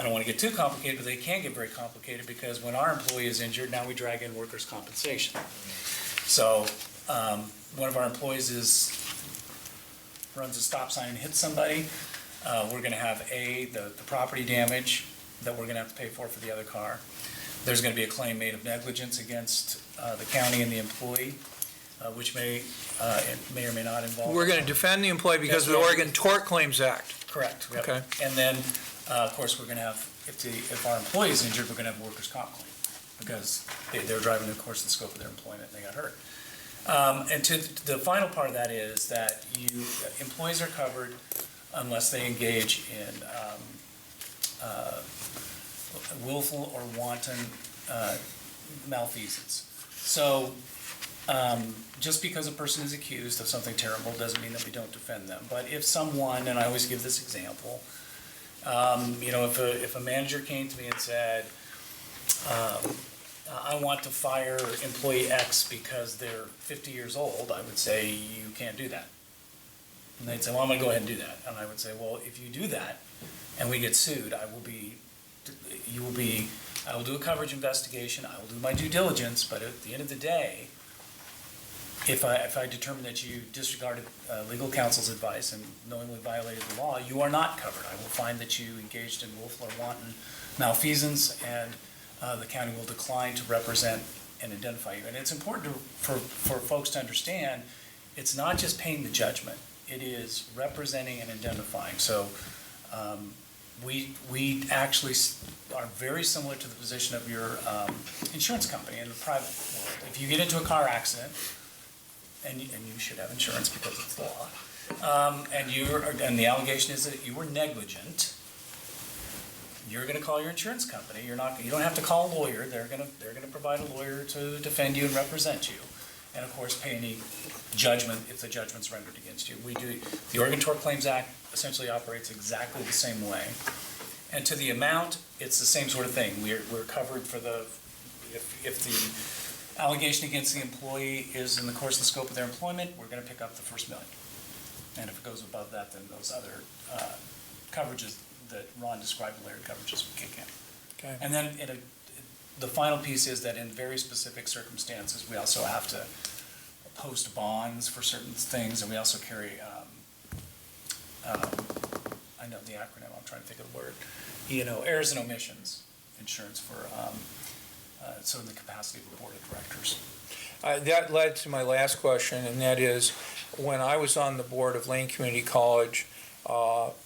don't want to get too complicated, but they can get very complicated because when our employee is injured, now we drag in workers' compensation. So one of our employees runs a stop sign and hits somebody. We're going to have the property damage that we're going to have to pay for the other car. There's going to be a claim made of negligence against the county and the employee, which may or may not involve. We're going to defend the employee because of the Oregon Tort Claims Act. Correct. Yep. Okay. And then, of course, we're going to have, if our employee is injured, we're going to have a workers' comp claim because they were driving the course and scope of their employment and they got hurt. And to the final part of that is that employees are covered unless they engage in willful or wanton malfeasance. So just because a person is accused of something terrible doesn't mean that we don't defend them. But if someone, and I always give this example, if a manager came to me and said, I want to fire employee X because they're 50 years old, I would say you can't do that. And they'd say, well, I'm gonna go ahead and do that. And I would say, well, if you do that and we get sued, I will do a coverage investigation, I will do my due diligence, but at the end of the day, if I determine that you disregarded legal counsel's advice and knowingly violated the law, you are not covered. I will find that you engaged in willful or wanton malfeasance, and the county will decline to represent and identify you. And it's important for folks to understand, it's not just paying the judgment, it is representing and identifying. So we actually are very similar to the position of your insurance company in the private world. If you get into a car accident, and you should have insurance because it's the law, and the allegation is that you were negligent, you're gonna call your insurance company. You don't have to call a lawyer. They're gonna provide a lawyer to defend you and represent you, and of course, pay any judgment if the judgment's rendered against you. The Oregon Tort Claims Act essentially operates exactly the same way. And to the amount, it's the same sort of thing. We're covered for if the allegation against the employee is in the course and scope of their employment, we're gonna pick up the first $1 million. And if it goes above that, then those other coverages that Ron described, layered coverages, will kick in. Okay. And then the final piece is that in very specific circumstances, we also have to post bonds for certain things, and we also carry, I know the acronym, I'm trying to think of the word, errors and omissions insurance for, so in the capacity of the board of directors. That led to my last question, and that is, when I was on the board of Lane Community College,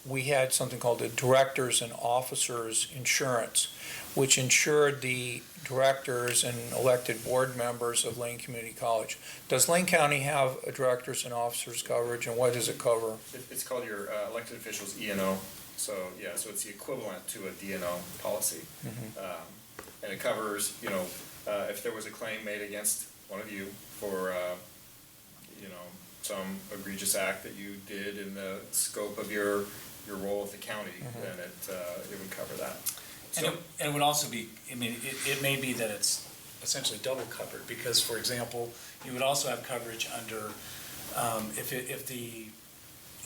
we had something called the Directors and Officers Insurance, which insured the directors and elected board members of Lane Community College. Does Lane County have a directors and officers coverage, and what does it cover? It's called your elected officials E&O. So, yeah, so it's the equivalent to a D&O policy. And it covers, if there was a claim made against one of you for, some egregious act that you did in the scope of your role at the county, then it would cover that. And it would also be, it may be that it's essentially double covered, because, for example, you would also have coverage under, if the,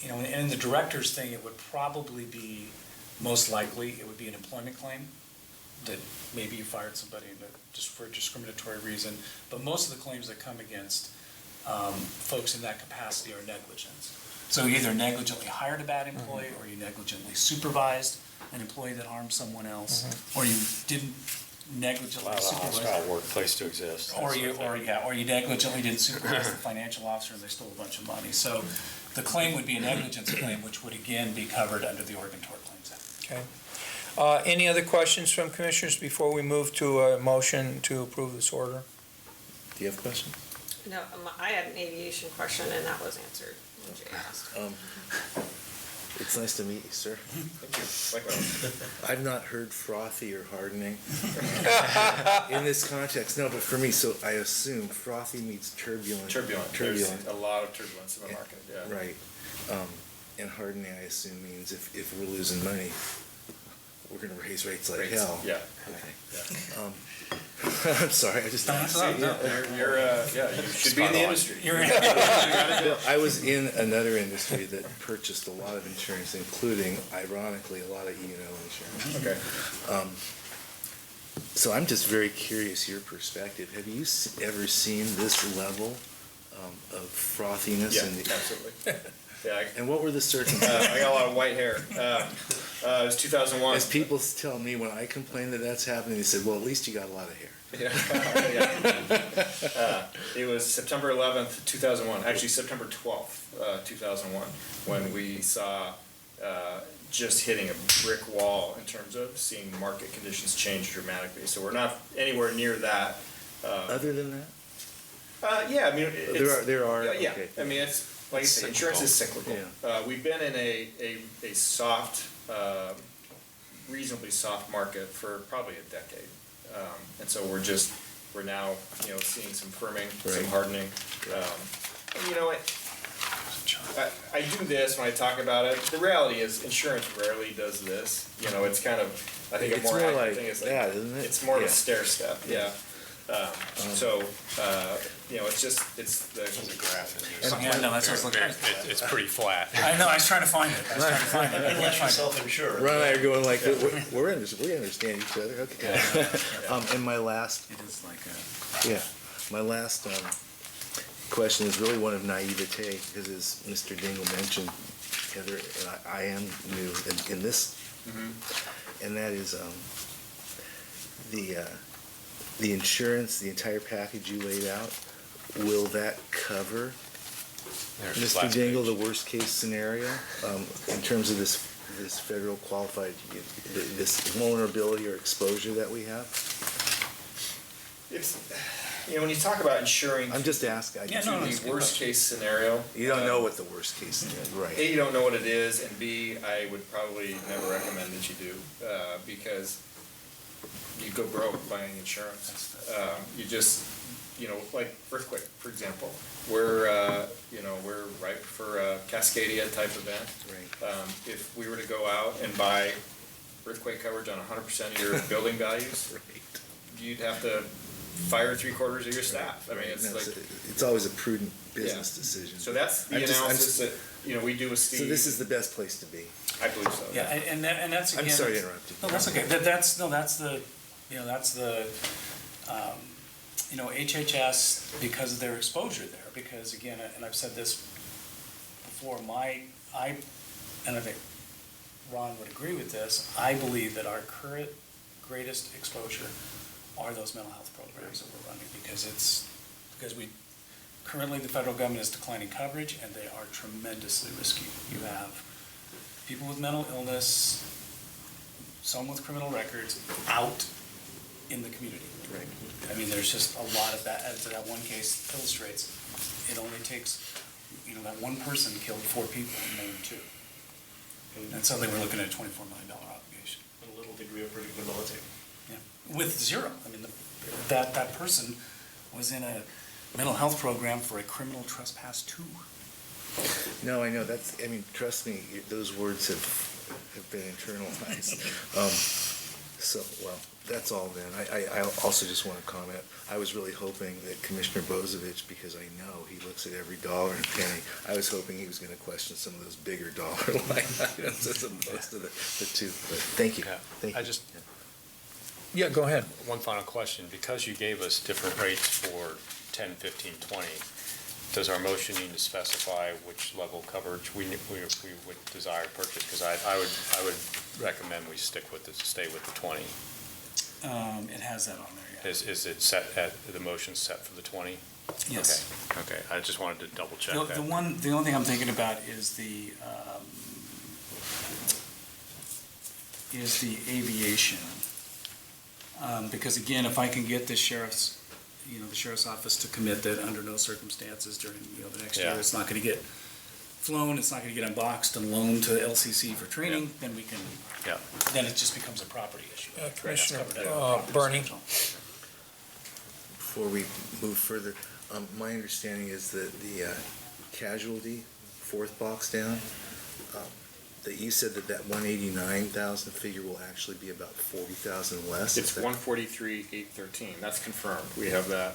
in the director's thing, it would probably be, most likely, it would be an employment claim, that maybe you fired somebody just for a discriminatory reason, but most of the claims that come against folks in that capacity are negligence. So you either negligently hired a bad employee, or you negligently supervised an employee that harmed someone else, or you didn't negligently Allow the supervise. hostile workplace to exist. Or you negligently didn't supervise the financial officer and they stole a bunch of money. So the claim would be a negligence claim, which would again be covered under the Oregon Tort Claims Act. Okay. Any other questions from commissioners before we move to a motion to approve this order? Do you have a question? No, I had an aviation question and that was answered when Jay asked. It's nice to meet you, sir. Thank you. Likewise. I've not heard frothy or hardening in this context. No, but for me, so I assume frothy means turbulent. Turbulent. There's a lot of turbulence in the market, yeah. Right. And hardening, I assume, means if we're losing money, we're gonna raise rates like Rates, hell. yeah. Okay. Yeah. I'm sorry, I just. You should be in the industry. Bill, I was in another industry that purchased a lot of insurance, including, ironically, a lot of E&O insurance. Okay. So I'm just very curious, your perspective. Have you ever seen this level of frothiness? Yeah, in the absolutely. Yeah, And what were the circumstances? I got a lot of white hair. It was 2001. As people tell me when I complain that that's happening, they said, well, at least you got a lot of hair. Yeah. It was September 11th, 2001, actually September 12th, 2001, when we saw just hitting a brick wall in terms of seeing market conditions change dramatically. So we're not anywhere near that. Other than that? Yeah, I mean, There are. yeah, Okay. I mean, it's, like I say, insurance is cyclical. Yeah. We've been in a soft, reasonably soft market for probably a decade. And so we're now, seeing some firming, some Right. hardening. And I do this when I talk about it. The reality is insurance rarely does this. It's kind of, I think a It's more more accurate like thing is that, isn't it? It's more of a Yeah. stair step, yeah. So, it's just, it's the. There's a graph in here. Yeah, no, that's what I was looking at. It's pretty flat. I know, I was trying to find it. I couldn't find Unless you're it. self-insured. Ron and I are going like, we understand each other, okay. And my last, It is like a. yeah, my last question is really one of naivete, because as Mr. Dingle mentioned, Heather, and I am new in this, and that is the insurance, the entire package you laid out, will that cover, There's Mr. last Dingle, page. the worst-case scenario, in terms of this federal qualified, this vulnerability or exposure that we have? It's, when you talk about insuring I'm just asking. Yeah, no, it's a the good worst case scenario. You don't know what the worst-case scenario, right? A, you don't know what it is, and B, I would probably never recommend that you do, because you go broke buying insurance. You just, like earthquake, for example, we're ripe for a Cascadia type event. Right. If we were to go out and buy earthquake coverage on 100% of your building values, you'd have to fire 3/4 of your staff. I mean, it's No, like, it's always a prudent business Yeah. decision. so that's the I'm just- I'm analysis just- that, we do with Steve. So this is the best place to be. I believe so. Yeah, and that's again. I'm sorry to interrupt you. No, that's okay. That's the, HHS, because of their exposure there, because again, and I've said this before, and I think Ron would agree with this, I believe that our current greatest exposure are those mental health programs that we're running, because currently the federal government is declining coverage, and they are tremendously risky. You have people with mental illness, some with criminal records, out in the community. Right. I mean, there's just a lot of that, as that one case illustrates. It only takes, that one person killed 4 people in Maine too. And so they were looking at a $24 million obligation. And a little degree of predictability. Yeah, with zero. I mean, that person was in a mental health program for a criminal trespass too. No, I know, trust me, those words have been internalized. That's all then. I also just want to comment, I was really hoping that Commissioner Bozovich, because I know he looks at every dollar and penny, I was hoping he was going to question some of those bigger dollar line items as opposed to the two, but thank you. Yeah. Thank you. I just, Yeah, go ahead. one final question, because you gave us different rates for 10, 15, 20, does our motion need to specify which level coverage we would desire to purchase? Because I would recommend we stay with the 20. It has that on there, Is it set the motion set for the 20? yeah. Yes. Okay, I just wanted to double check The that. only thing I'm thinking about is the aviation. Because again, if I can get the sheriff's office to commit that under no circumstances during, the next year, Yeah. it's not gonna get flown, it's not gonna get unboxed and loaned to LCC for training, then we can, Yeah. then it just becomes a property issue. Commissioner, That's covered under property Bernie. schedule. Before we move further, my understanding is that the casualty, fourth box down, that you said that 189,000 figure will actually be about 40,000 less? It's 143,813, that's confirmed, we have that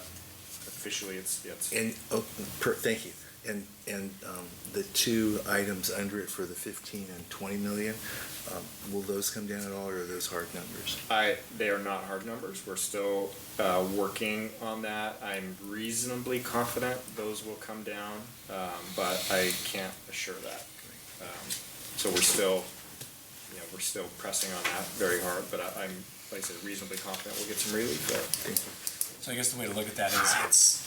officially, it's. And, thank you. And the two items under it for the 15 and 20 million, will those come down at all, or are those hard numbers? They are not hard numbers, we're still working on that, I'm reasonably confident those will come down, but I can't assure that. So we're still pressing on that very hard, but I'm, like I said, reasonably confident we'll get some relief there. So I guess the way to look at that is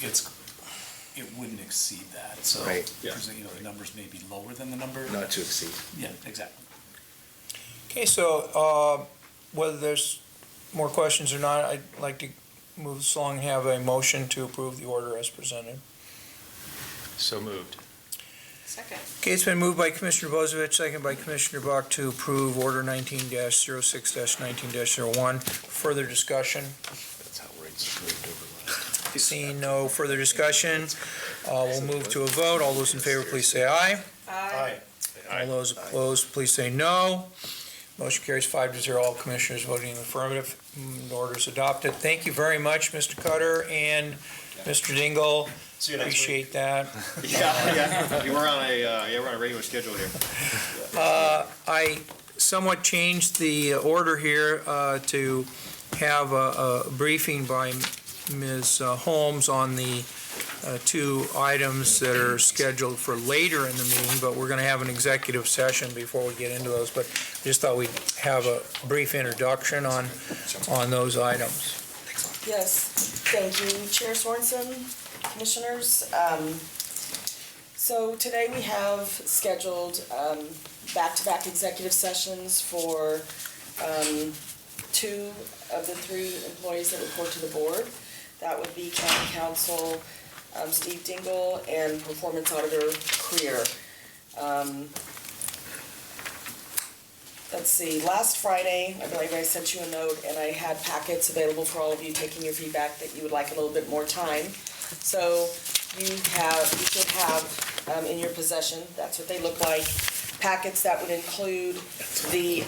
it wouldn't exceed that, so. Right. Yeah. The numbers may be lower than the number. Not to exceed. Yeah, exactly. Okay, so whether there's more questions or not, I'd like to move this along and have a motion to approve the order as presented. So moved. Second. Okay, it's been moved by Commissioner Bozovich, second by Commissioner Buck to approve Order 19-06-19-01. Further discussion? That's how rates moved over last. Seeing no further discussion, we'll move to a vote. All those in favor, please say aye. Aye. All those opposed, please say no. Motion carries 5-0. All commissioners voting in the affirmative. The order is adopted. Thank you very much, Mr. Cutter and Mr. Dingle. See you next week. Appreciate that. Yeah. We're on a regular schedule here. I somewhat changed the order here to have a briefing by Ms. Holmes on the two items that are scheduled for later in the meeting, but we're going to have an executive session before we get into those. But I just thought we'd have a brief introduction on those items. Yes, thank you, Chair Sorensen, Commissioners. So today we have scheduled back-to-back executive sessions for two of the three employees that report to the board. That would be County Counsel Steve Dingle and Performance Auditor Creer. Let's see, last Friday, I believe I sent you a note and I had packets available for all of you taking your feedback that you would like a little bit more time. So you should have in your possession, that's what they look like, packets that would include the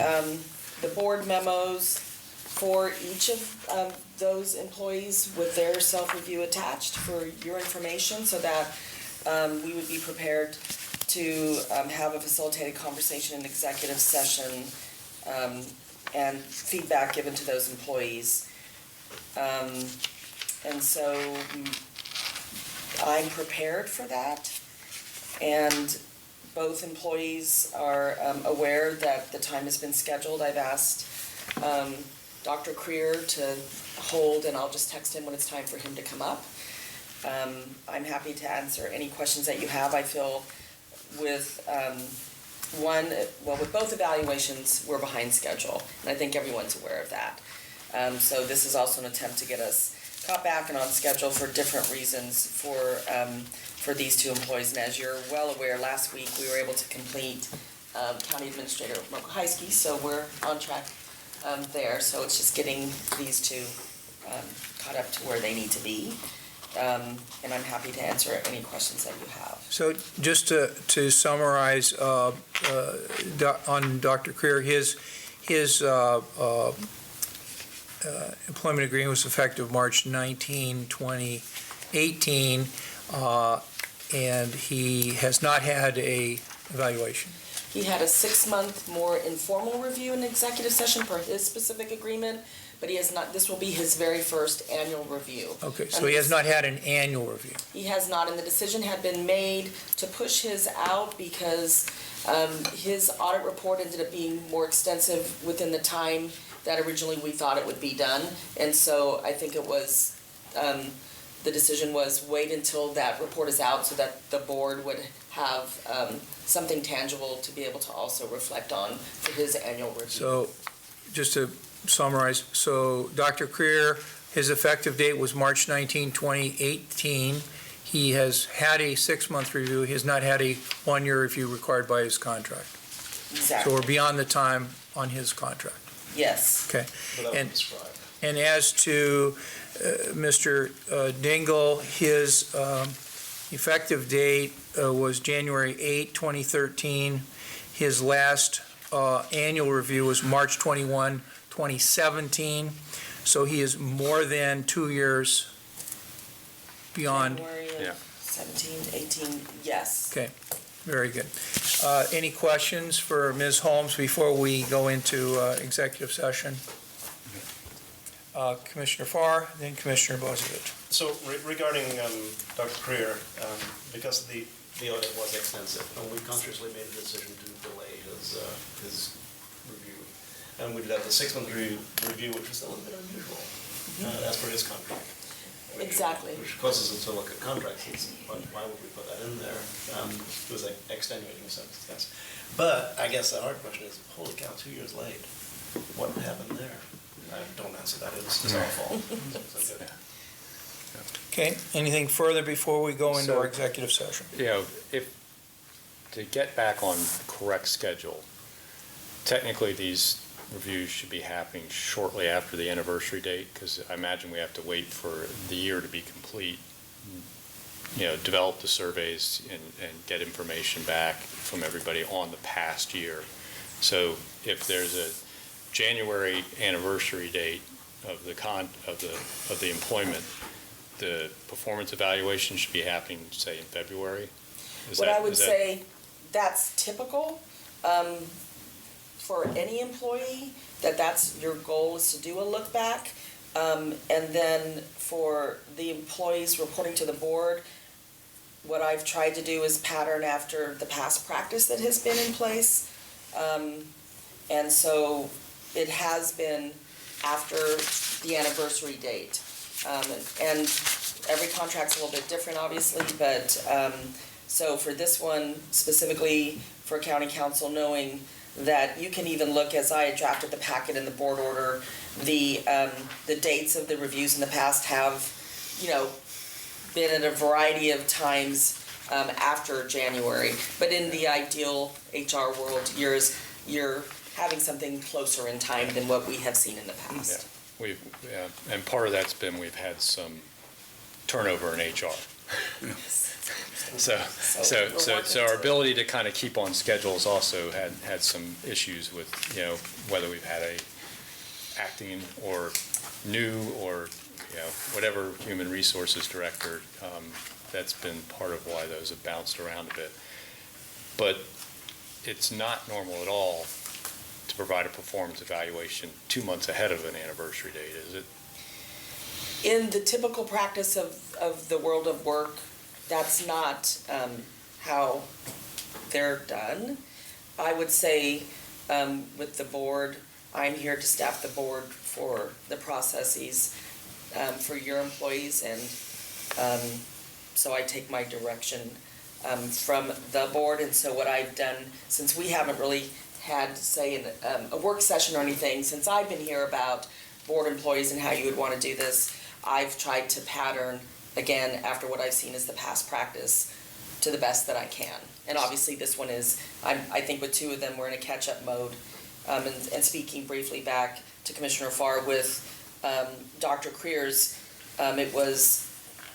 board memos for each of those employees with their self-review attached for your information so that we would be prepared to have a facilitated conversation in executive session and feedback given to those employees. And so I'm prepared for that. And both employees are aware that the time has been scheduled. I've asked Dr. Creer to hold, and I'll just text him when it's time for him to come up. I'm happy to answer any questions that you have. I feel with with both evaluations, we're behind schedule, and I think everyone's aware of that. So this is also an attempt to get us caught back and on schedule for different reasons for these two employees. And as you're well aware, last week we were able to complete County Administrator Mokohiski, so we're on track there. So it's just getting these two caught up to where they need to be. And I'm happy to answer any questions that you have. So just to summarize on Dr. Creer, his employment agreement was effective March 19, 2018, and he has not had a evaluation. He had a 6-month more informal review in executive session for his specific agreement, but he has not, this will be his very first annual review. Okay, so he has not had an annual review. He has not, and the decision had been made to push his out because his audit report ended up being more extensive within the time that originally we thought it would be done. And so I think it was, the decision was wait until that report is out so that the board would have something tangible to be able to also reflect on for his annual review. So just to summarize, so Dr. Creer, his effective date was March 19, 2018. He has had a 6-month review. He has not had a 1-year review required by his contract. Exactly. So we're beyond the time on his contract. Yes. Okay. Without And- describe. And as to Mr. Dingle, his effective date was January 8, 2013. His last annual review was March 21, 2017. So he is more than 2 years beyond. January of Yeah. 17, 18, yes. Okay, very good. Any questions for Ms. Holmes before we go into executive session? Commissioner Farr, then Commissioner Bozievich. So regarding Dr. Creer, because the audit was extensive, and we consciously made a decision to delay his review. And we did have the 6-month review, which was a little bit unusual, as per his contract. Exactly. Which causes us to look at contracts, why would we put that in there? It was like extenuating circumstance. But I guess the hard question is, holy cow, 2 years late, what happened there? Don't answer that, it's awful. So good. Okay, anything further before we go into our So- executive session? To get back on correct schedule, technically these reviews should be happening shortly after the anniversary date, because I imagine we have to wait for the year to be complete, develop the surveys and get information back from everybody on the past year. So if there's a January anniversary date of the employment, the performance evaluation should be happening, say, in February? What I would say, that's typical for any employee, that's your goal is to do a look back. And then for the employees reporting to the board, what I've tried to do is pattern after the past practice that has been in place. And so it has been after the anniversary date. And every contract's a little bit different, obviously, but, so for this one specifically for county council, knowing that you can even look, as I had drafted the packet in the board order, the dates of the reviews in the past have, been at a variety of times after January. But in the ideal HR world, you're having something closer in time than what we have seen in the past. And part of that's been we've had some turnover in HR. So our ability to kind of keep on schedules also had some issues with, whether we've had a acting or new or, whatever human resources director, that's been part of why those have bounced around a bit. But it's not normal at all to provide a performance evaluation 2 months ahead of an anniversary date, is it? In the typical practice of the world of work, that's not how they're done. I would say with the board, I'm here to staff the board for the processes for your employees, and so I take my direction from the board. And so what I've done, since we haven't really had, say, a work session or anything, since I've been here about board employees and how you would want to do this, I've tried to pattern, again, after what I've seen as the past practice, to the best that I can. And obviously this one is, I think with two of them, we're in a catch-up mode. And speaking briefly back to Commissioner Farr with Dr. Creers, it was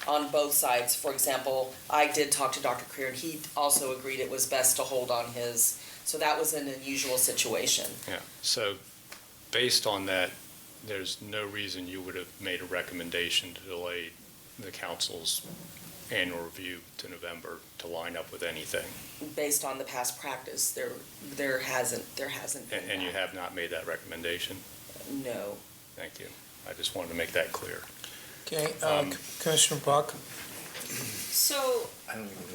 on both sides. For example, I did talk to Dr. Creer, and he also agreed it was best to hold on his. So that was an unusual situation. Yeah, so based on that, there's no reason you would have made a recommendation to delay the council's annual review to November to line up with anything? Based on the past practice, there hasn't been And you that. have not made that recommendation? No. Thank you. I just wanted to make that clear. Okay, Commissioner Buck? So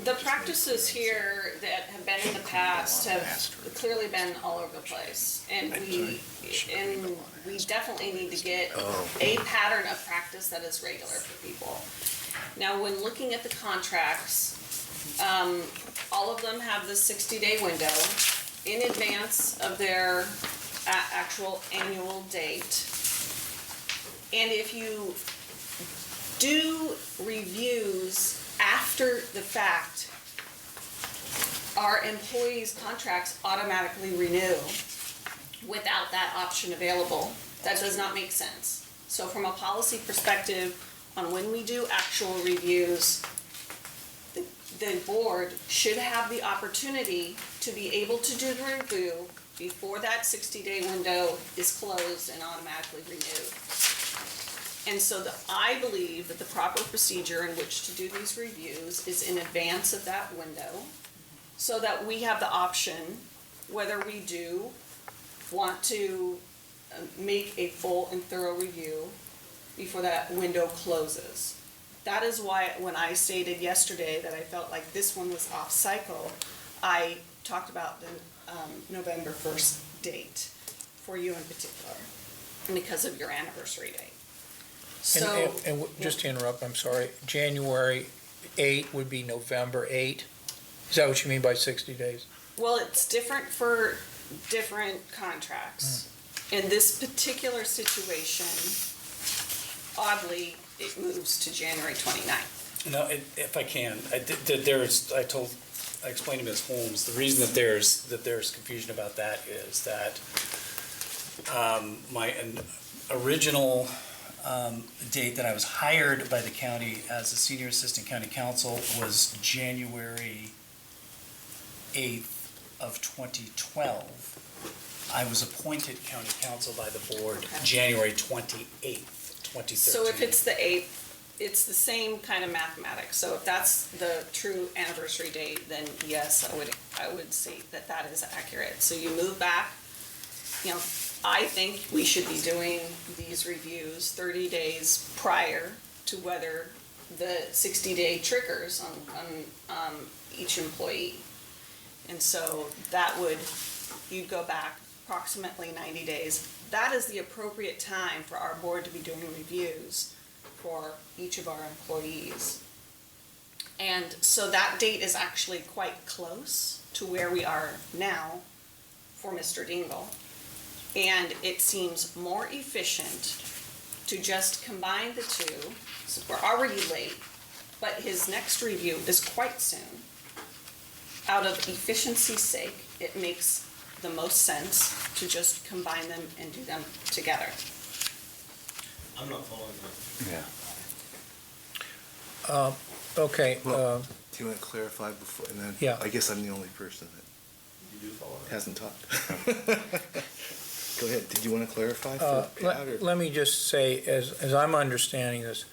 the practices here that have been in the past have clearly been all over the place. And we definitely need to get a pattern of practice that is regular for people. Now, when looking at the contracts, all of them have this 60-day window in advance of their actual annual date. And if you do reviews after the fact, our employees' contracts automatically renew without that option available. That does not make sense. So from a policy perspective, on when we do actual reviews, the board should have the opportunity to be able to do the review before that 60-day window is closed and automatically renewed. And so I believe that the proper procedure in which to do these reviews is in advance of that window, so that we have the option, whether we do want to make a full and thorough review before that window closes. That is why when I stated yesterday that I felt like this one was off cycle, I talked about the November 1st date for you in particular, because of your anniversary date. So, And just to interrupt, I'm sorry, January 8 would be November 8? Is that what you mean by 60 days? well, it's different for different contracts. In this particular situation, oddly, it moves to January 29th. No, if I can, I explained to Ms. Holmes, the reason that there's confusion about that is that my original date that I was hired by the county as a senior assistant county counsel was January 8th of 2012. I was appointed county council by the board Okay. January 28th, 2013. So if it's the 8th, it's the same kind of mathematics. So if that's the true anniversary date, then yes, I would say that that is accurate. So you move back, you know, I think we should be doing these reviews 30 days prior to whether the 60-day triggers on each employee. And so that would, you'd go back approximately 90 days. That is the appropriate time for our board to be doing reviews for each of our employees. And so that date is actually quite close to where we are now for Mr. Dingle. And it seems more efficient to just combine the two. So we're already late, but his next review is quite soon. Out of efficiency's sake, it makes the most sense to just combine them and do them together. I'm not following that. Yeah. Okay, Well, do you want to clarify before, and then? Yeah. I guess I'm the only person that You do follow that? hasn't talked. Go ahead, did you want to clarify for Pat, or? let me just say, as I'm understanding this,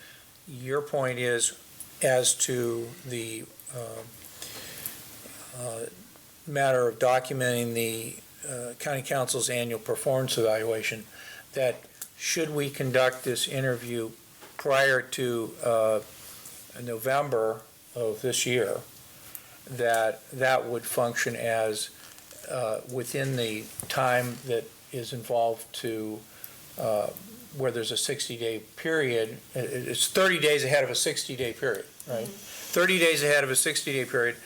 your point is as to the matter of documenting the county council's annual performance evaluation, that should we conduct this interview prior to November of this year, that would function as within the time that is involved to where there's a 60-day period. It's 30 days ahead of a 60-day period, right? 30 days ahead of a 60-day period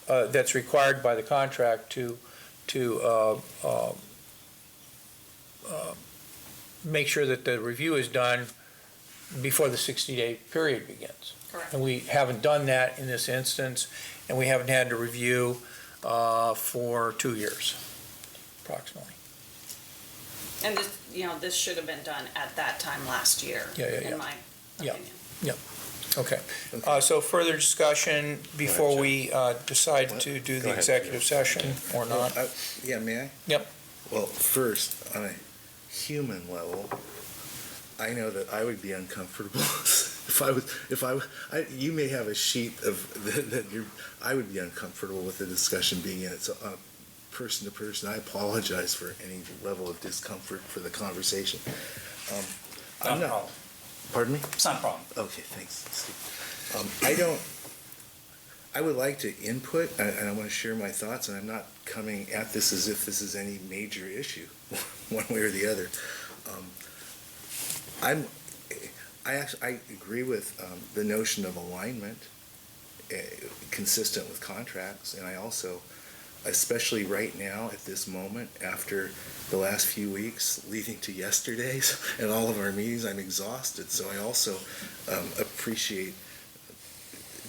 that's required by the contract to make sure that the review is done before the 60-day period begins. Correct. And we haven't done that in this instance, and we haven't had to review for 2 years, approximately. And this, you know, this should have been done at that time last year, Yeah. in my Yeah. opinion. Okay. So further discussion before we decide to do Go the ahead, executive session or not? Yeah, may I? Yep. Well, first, on a human level, I know that I would be uncomfortable you may have a sheet of, I would be uncomfortable with the discussion being in it. So person to person, I apologize for any level of discomfort for the conversation. Not a problem. Pardon me? It's not a problem. Okay, thanks, Steve. I would like to input, and I want to share my thoughts, and I'm not coming at this as if this is any major issue, one way or the other. I agree with the notion of alignment, consistent with contracts, and I also, especially right now at this moment, after the last few weeks leading to yesterday's and all of our meetings, I'm exhausted. So I also appreciate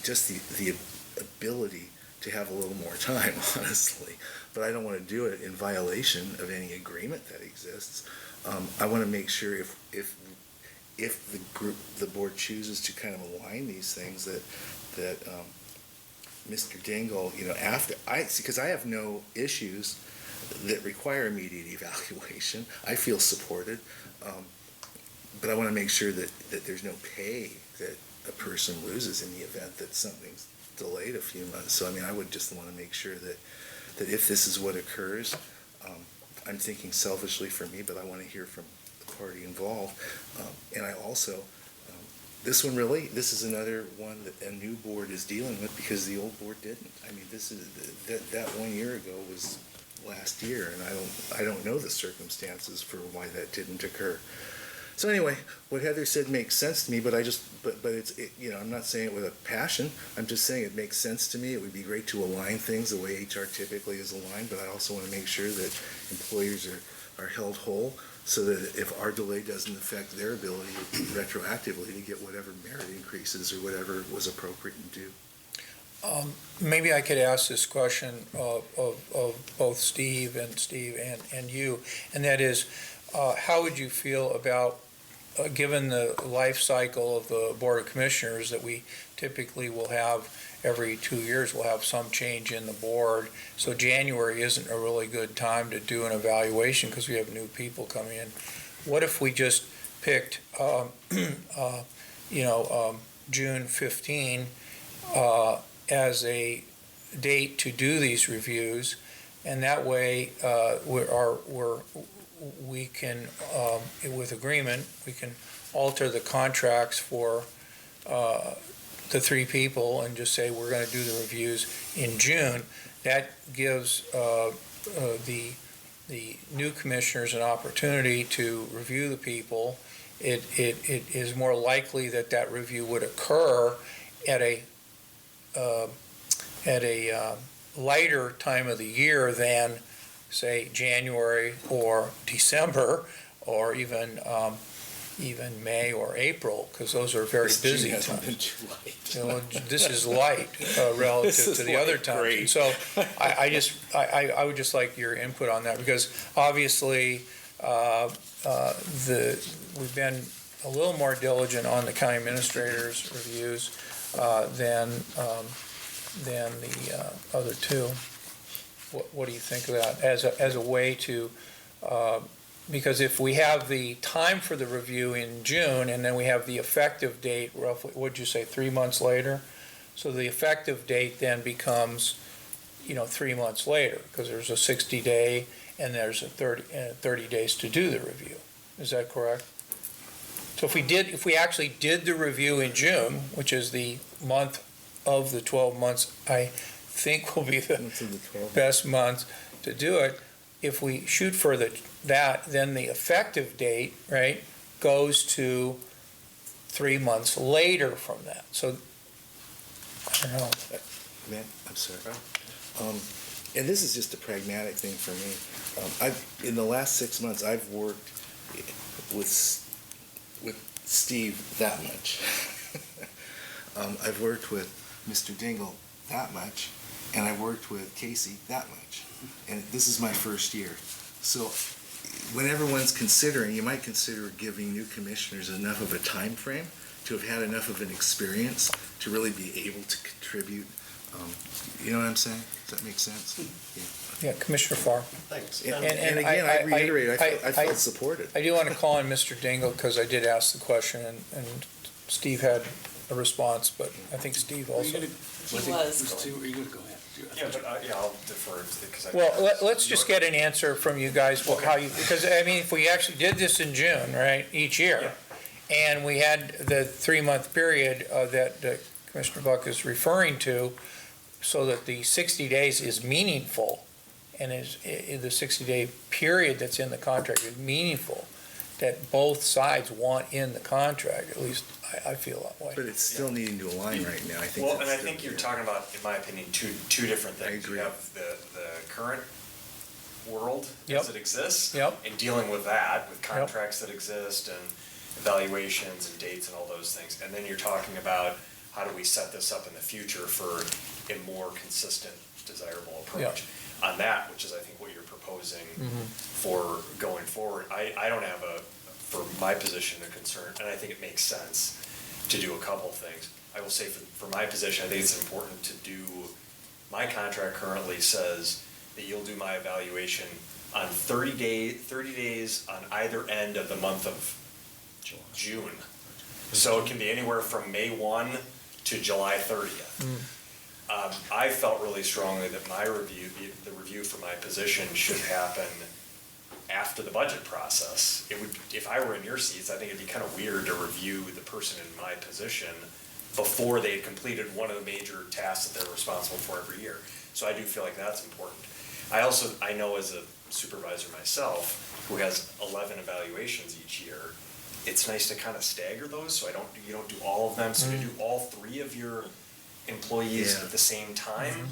just the ability to have a little more time, honestly. But I don't want to do it in violation of any agreement that exists. I want to make sure if the board chooses to kind of align these things, that Mr. Dingle, because I have no issues that require immediate evaluation. I feel supported, but I want to make sure that there's no pay that a person loses in the event that something's delayed a few months. So, I would just want to make sure that if this is what occurs, I'm thinking selfishly for me, but I want to hear from the party involved. And I also, this is another one that a new board is dealing with because the old board didn't. That 1 year ago was last year, and I don't know the circumstances for why that didn't occur. So anyway, what Heather said makes sense to me, but I'm not saying it with a passion. I'm just saying it makes sense to me. It would be great to align things the way HR typically is aligned, but I also want to make sure that employers are held whole, so that if our delay doesn't affect their ability retroactively to get whatever merit increases or whatever was appropriate and due. Maybe I could ask this question of both Steve and you, and that is, how would you feel about, given the life cycle of the Board of Commissioners, that we typically will have every 2 years, we'll have some change in the board. So January isn't a really good time to do an evaluation because we have new people coming in. What if we just picked, June 15 as a date to do these reviews, and that way we can, with agreement, we can alter the contracts for the 3 people and just say we're going to do the reviews in June. That gives the new commissioners an opportunity to review the people. It is more likely that review would occur at a lighter time of the year than, say, January or December, or even May or April, because those are very busy times. This is light relative to the other times. Great. And so I would just like your input on that, because obviously we've been a little more diligent on the county administrator's reviews than the other 2. What do you think of that as a way to, because if we have the time for the review in June and then we have the effective date roughly, what'd you say, 3 months later? So the effective date then becomes, 3 months later, because there's a 60-day and there's a 30 days to do the review. Is that correct? So if we actually did the review in June, which is the month of the 12 months, I think will be the best month to do it. If we shoot for that, then the effective date, right, goes to 3 months later from that. So, I don't know. Man, I'm sorry. And this is just a pragmatic thing for me. In the last 6 months, I've worked with Steve that much. I've worked with Mr. Dingle that much, and I've worked with Casey that much. And this is my first year. So when everyone's considering, you might consider giving new commissioners enough of a time frame to have had enough of an experience to really be able to contribute. You know what I'm saying? Does that make sense? Yeah, Commissioner Farr. Thanks. And again, I reiterate, I felt supported. I do want to call on Mr. Dingle because I did ask the question and Steve had a response, but I think Steve also. He was going. Yeah, but, I'll defer because I. Well, let's just get an answer from you guys, because, if we actually did this in June, right, each year, and we had the 3-month period that Commissioner Buck is referring to, so that the 60 days is meaningful, and the 60-day period that's in the contract is meaningful, that both sides want in the contract, at least I feel that way. But it's still needing to align right now, I think. Well, and I think you're talking about, in my opinion, two different things. I agree. You have the current world Yep. as it exists. Yep. And dealing with that, with contracts that exist and evaluations and dates and all those things. And then you're talking about how do we set this up in the future for a more consistent, desirable approach. On that, which is I think what you're proposing for going forward, I don't have for my position, a concern, and I think it makes sense to do a couple things. I will say for my position, I think it's important to do, my contract currently says that you'll do my evaluation on 30 days on either end of the month of June. So it can be anywhere from May 1 to July 30th. I felt really strongly that my review, the review for my position should happen after the budget process. It would, if I were in your seats, I think it'd be kind of weird to review the person in my position before they had completed one of the major tasks that they're responsible for every year. So I do feel like that's important. I know as a supervisor myself, who has 11 evaluations each year, it's nice to kind of stagger those, so you don't do all of them, so you do all 3 of your employees at the same time.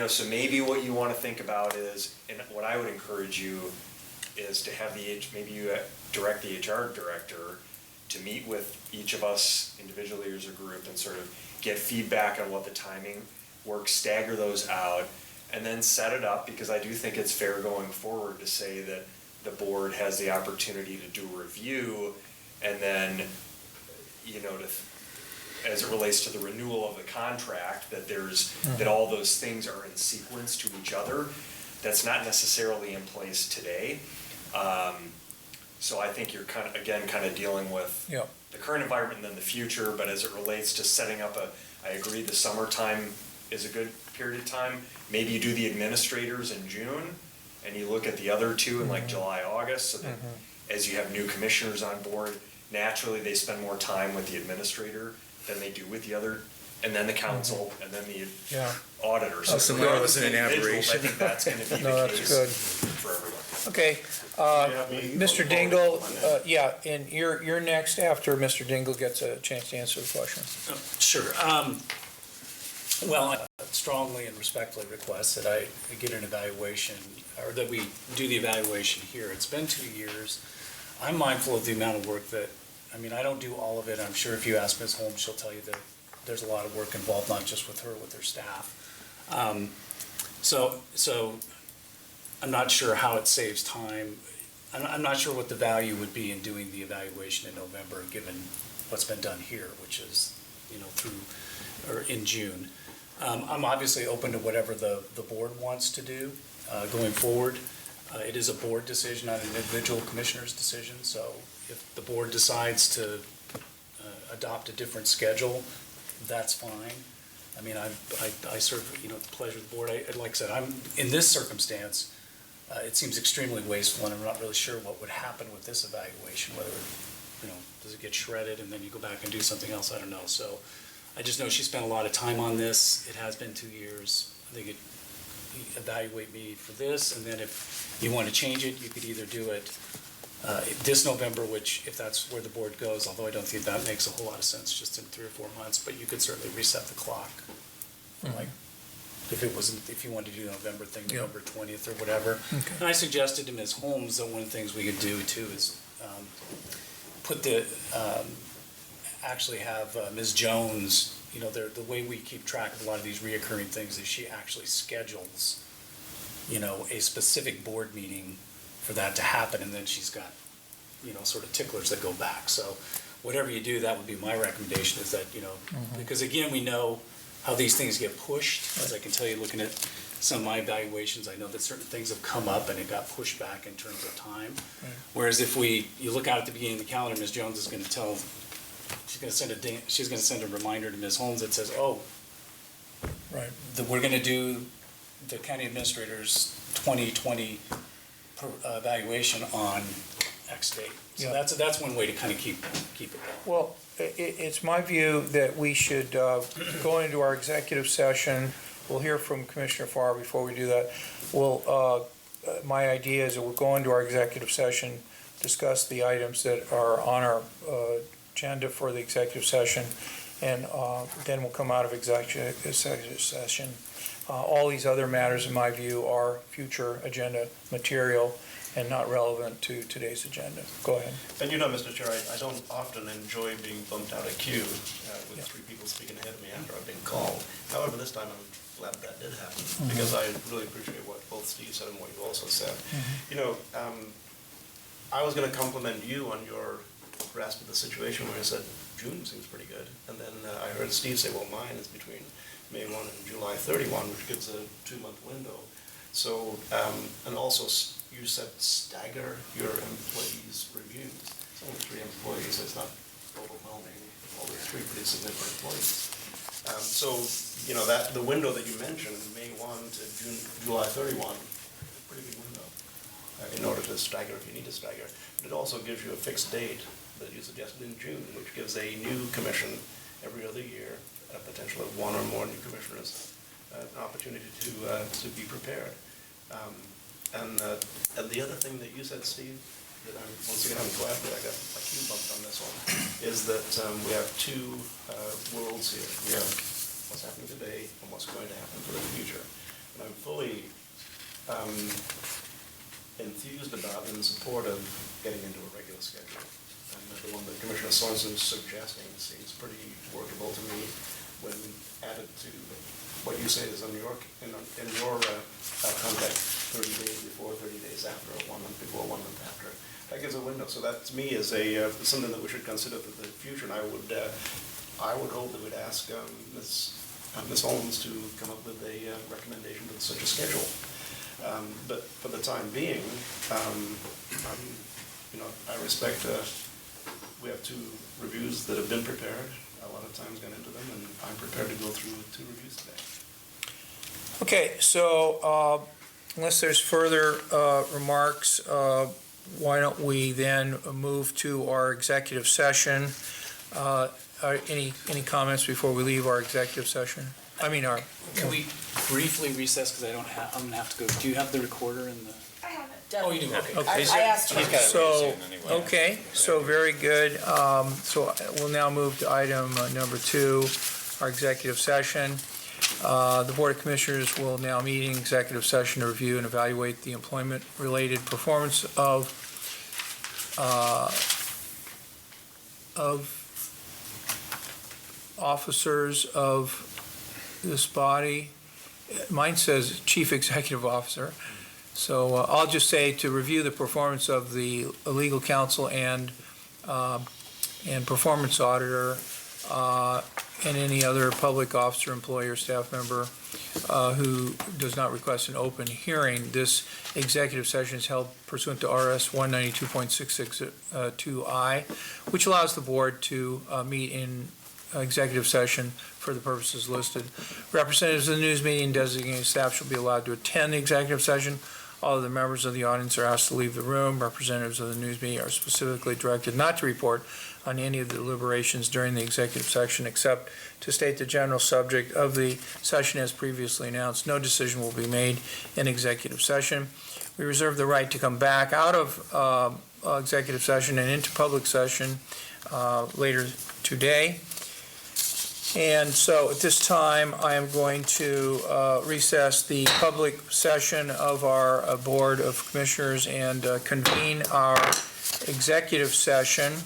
So maybe what you want to think about is, and what I would encourage you is to have maybe you direct the HR director to meet with each of us individually or as a group and sort of get feedback on what the timing works, stagger those out, and then set it up, because I do think it's fair going forward to say that the board has the opportunity to do a review and then, as it relates to the renewal of the contract, that that all those things are in sequence to each other. That's not necessarily in place today. So I think you're kind of dealing with Yep. the current environment and then the future, but as it relates to setting up I agree the summertime is a good period of time. Maybe you do the administrators in June, and you look at the other two in like July, August, so that as you have new commissioners on board, naturally they spend more time with the administrator than they do with the other, and then the council, and then the Yeah. auditor. Oh, so regardless that was of an individuals, I aberration. think that's gonna be No, the that's case good. for everyone. Okay, Mr. Dingle, yeah, and you're next after Mr. Dingle gets a chance to answer the question. Sure. Well, I strongly and respectfully request that I get an evaluation, or that we do the evaluation here. It's been 2 years. I'm mindful of the amount of work that, I don't do all of it. I'm sure if you ask Ms. Holmes, she'll tell you that there's a lot of work involved, not just with her, with her staff. So I'm not sure how it saves time. I'm not sure what the value would be in doing the evaluation in November, given what's been done here, which is, or in June. I'm obviously open to whatever the board wants to do going forward. It is a board decision, not an individual commissioner's decision, so if the board decides to adopt a different schedule, that's fine. I serve, the pleasure of the board. Like I said, in this circumstance, it seems extremely wasteful, and I'm not really sure what would happen with this evaluation, whether, does it get shredded and then you go back and do something else, I don't know. So I just know she spent a lot of time on this. It has been 2 years. I think you evaluate me for this, and then if you want to change it, you could either do it this November, which, if that's where the board goes, although I don't think that makes a whole lot of sense, just in 3 or 4 months, but you could certainly reset the clock. Like, if you wanted to do the November thing, November 20th or whatever. Okay. And I suggested to Ms. Holmes that one of the things we could do too is actually have Ms. Jones, the way we keep track of a lot of these reoccurring things is she actually schedules, a specific board meeting for that to happen, and then she's got, sort of ticklers that go back. So whatever you do, that would be my recommendation, is that, because again, we know how these things get pushed. As I can tell you, looking at some of my evaluations, I know that certain things have come up and it got pushed back in terms of time. Whereas if you look out at the beginning of the calendar, Ms. Jones is going to she's going to send a reminder to Ms. Holmes that says, Right. we're going to do the county administrator's 2020 evaluation on X date. So Yeah. that's one way to kind of keep it going. Well, it's my view that we should go into our executive session. We'll hear from Commissioner Farr before we do that. My idea is that we'll go into our executive session, discuss the items that are on our agenda for the executive session, and then we'll come out of executive session. All these other matters, in my view, are future agenda material and not relevant to today's agenda. Go ahead. And Mr. Chair, I don't often enjoy being bumped out of queue with 3 people speaking ahead of me after I've been called. However, this time I'm glad that did happen, because I really appreciate what both Steve said and what you also said. I was going to compliment you on your grasp of the situation where you said June seems pretty good, and then I heard Steve say, well, mine is between May 1 and July 31, which gives a 2-month window. So, and also you said stagger your employees' reviews. It's only 3 employees, it's not overwhelming, although 3 pretty significant employees. So, the window that you mentioned, May 1 to July 31, pretty big window in order to stagger if you need to stagger. But it also gives you a fixed date that you suggested in June, which gives a new commission every other year, a potential of 1 or more new commissioners, an opportunity to be prepared. And the other thing that you said, Steve, that once again, I'm glad that I got my cue bumped on this one, is that we have 2 worlds here. We have what's happening today and what's going to happen for the future. And I'm fully enthused about and in support of getting into a regular schedule. And the one that Commissioner Sorensen is suggesting seems pretty workable to me when added to what you say is in your context, 30 days before, 30 days after, or 1 month before, 1 month after. That gives a window. So that to me is something that we should consider for the future. And I would I would hope that we'd ask Ms. Holmes to come up with a recommendation with such a schedule. But for the time being, I respect, we have 2 reviews that have been prepared, a lot of time's gone into them, and I'm prepared to go through 2 reviews today. Okay, so unless there's further remarks, why don't we then move to our executive session? Any comments before we leave our executive session? I mean, our. Can we briefly recess, because I'm gonna have to go, do you have the recorder in the? I have it. Oh, you do, okay. I asked her. So, okay, so very good. So we'll now move to item number 2, our executive session. The Board of Commissioners will now meet in executive session to review and evaluate the employment-related performance of officers of this body. Mine says Chief Executive Officer. So I'll just say to review the performance of the legal counsel and performance auditor, and any other public officer, employee, or staff member who does not request an open hearing. This executive session is held pursuant to RS 192.662I, which allows the board to meet in executive session for the purposes listed. Representatives of the news media and designated staff shall be allowed to attend the executive session. All of the members of the audience are asked to leave the room. Representatives of the news media are specifically directed not to report on any of the deliberations during the executive session except to state the general subject of the session as previously announced. No decision will be made in executive session. We reserve the right to come back out of executive session and into public session later today. And so at this time, I am going to recess the public session of our Board of Commissioners and convene our executive session.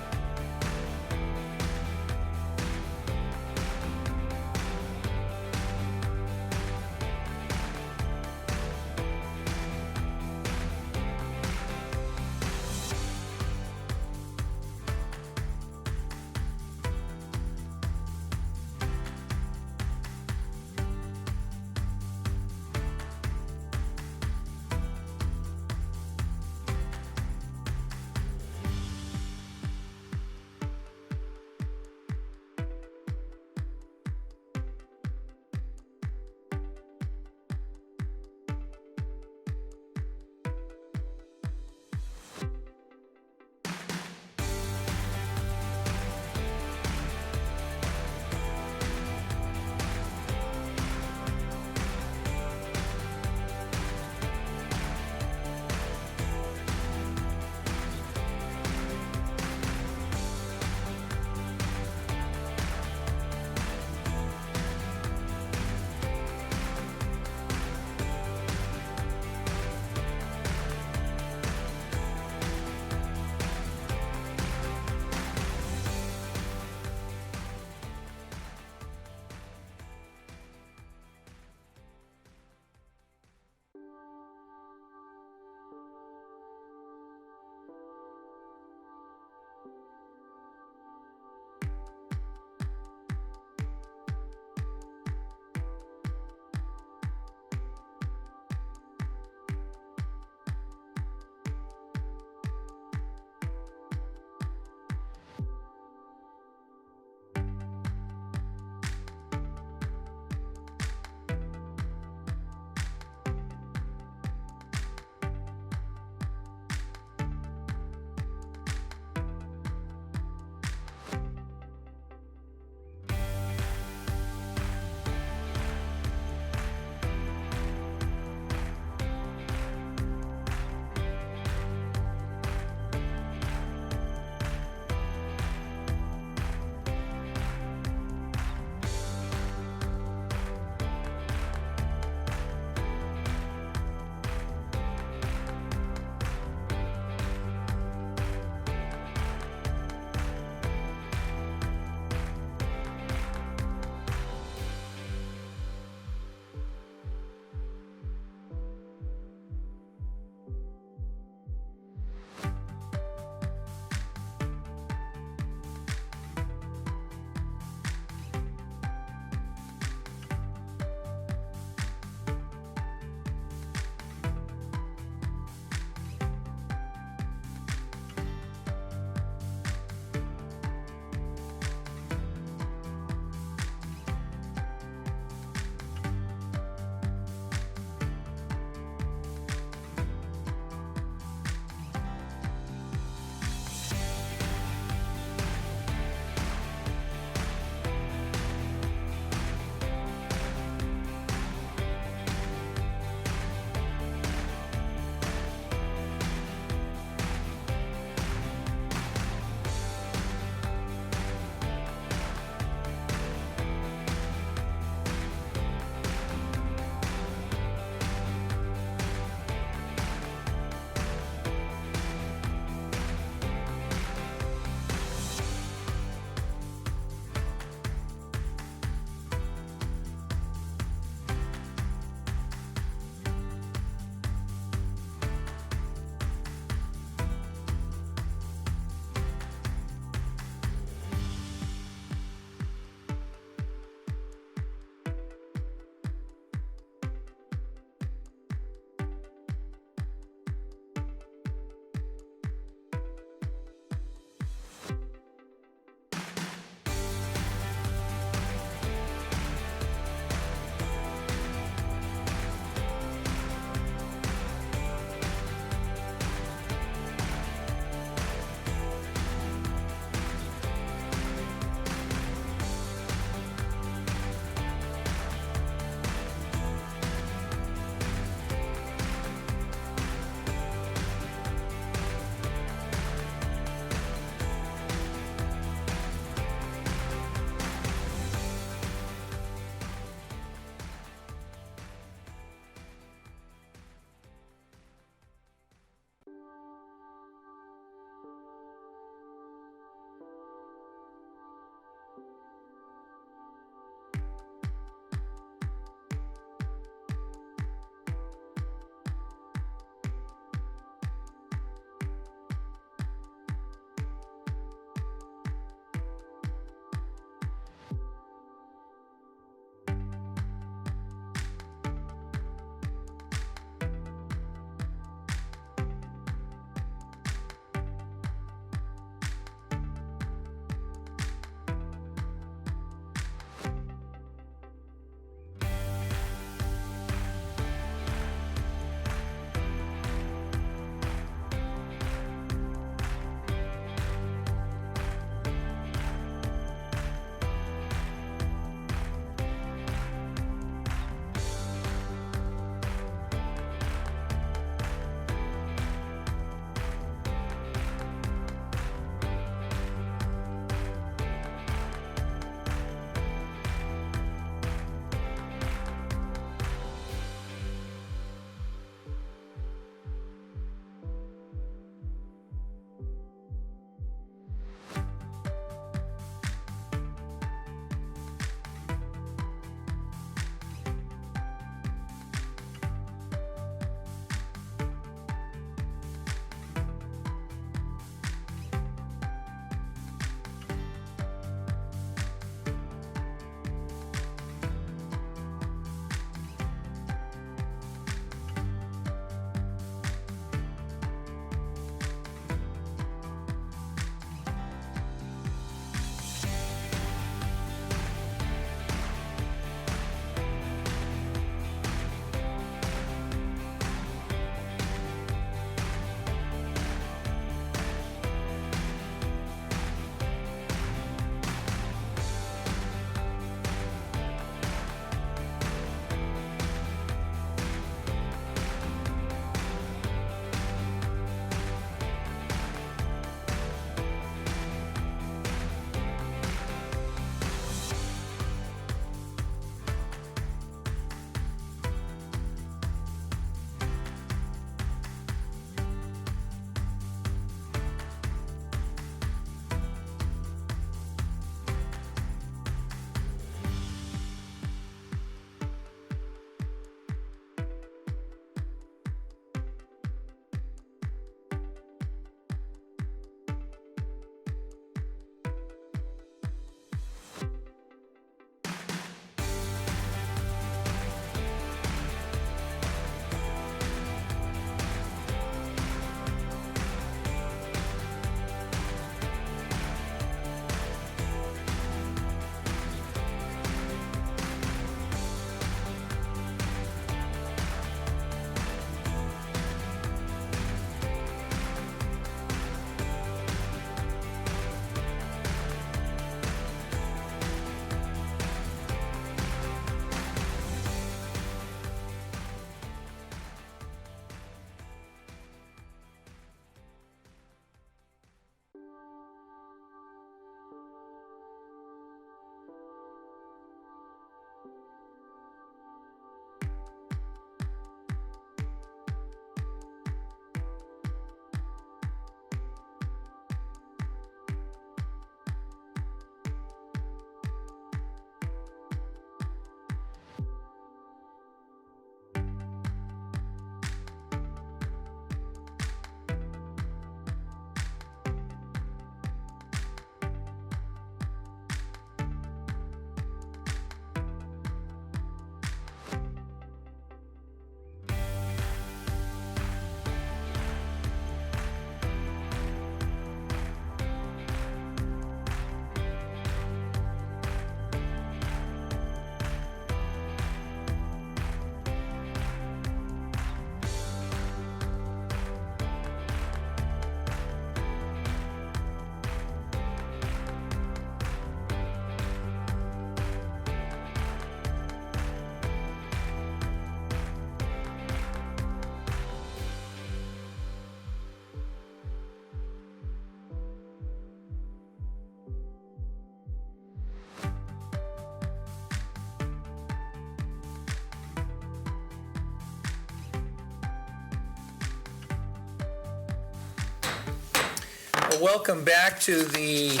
Welcome back to the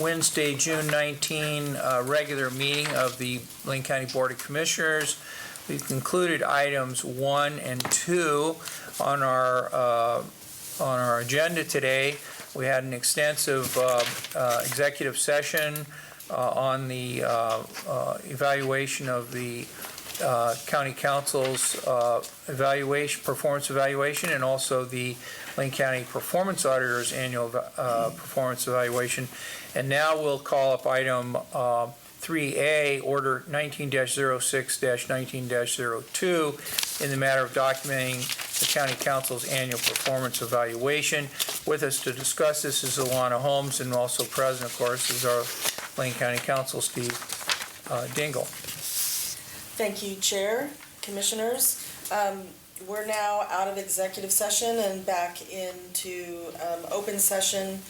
Wednesday, June 19 regular meeting of the Lane County Board of Commissioners. We've concluded items 1 and 2 on our agenda today. We had an extensive executive session on the evaluation of the county council's performance evaluation, and also the Lane County Performance Auditor's annual performance evaluation. And now we'll call up item 3A, Order 19-06-19-02, in the matter of documenting the County Council's annual performance evaluation. With us to discuss this is Alana Holmes, and also present, of course, is our Lane County Council, Steve Dingle. Thank you, Chair, Commissioners. We're now out of executive session and back into open session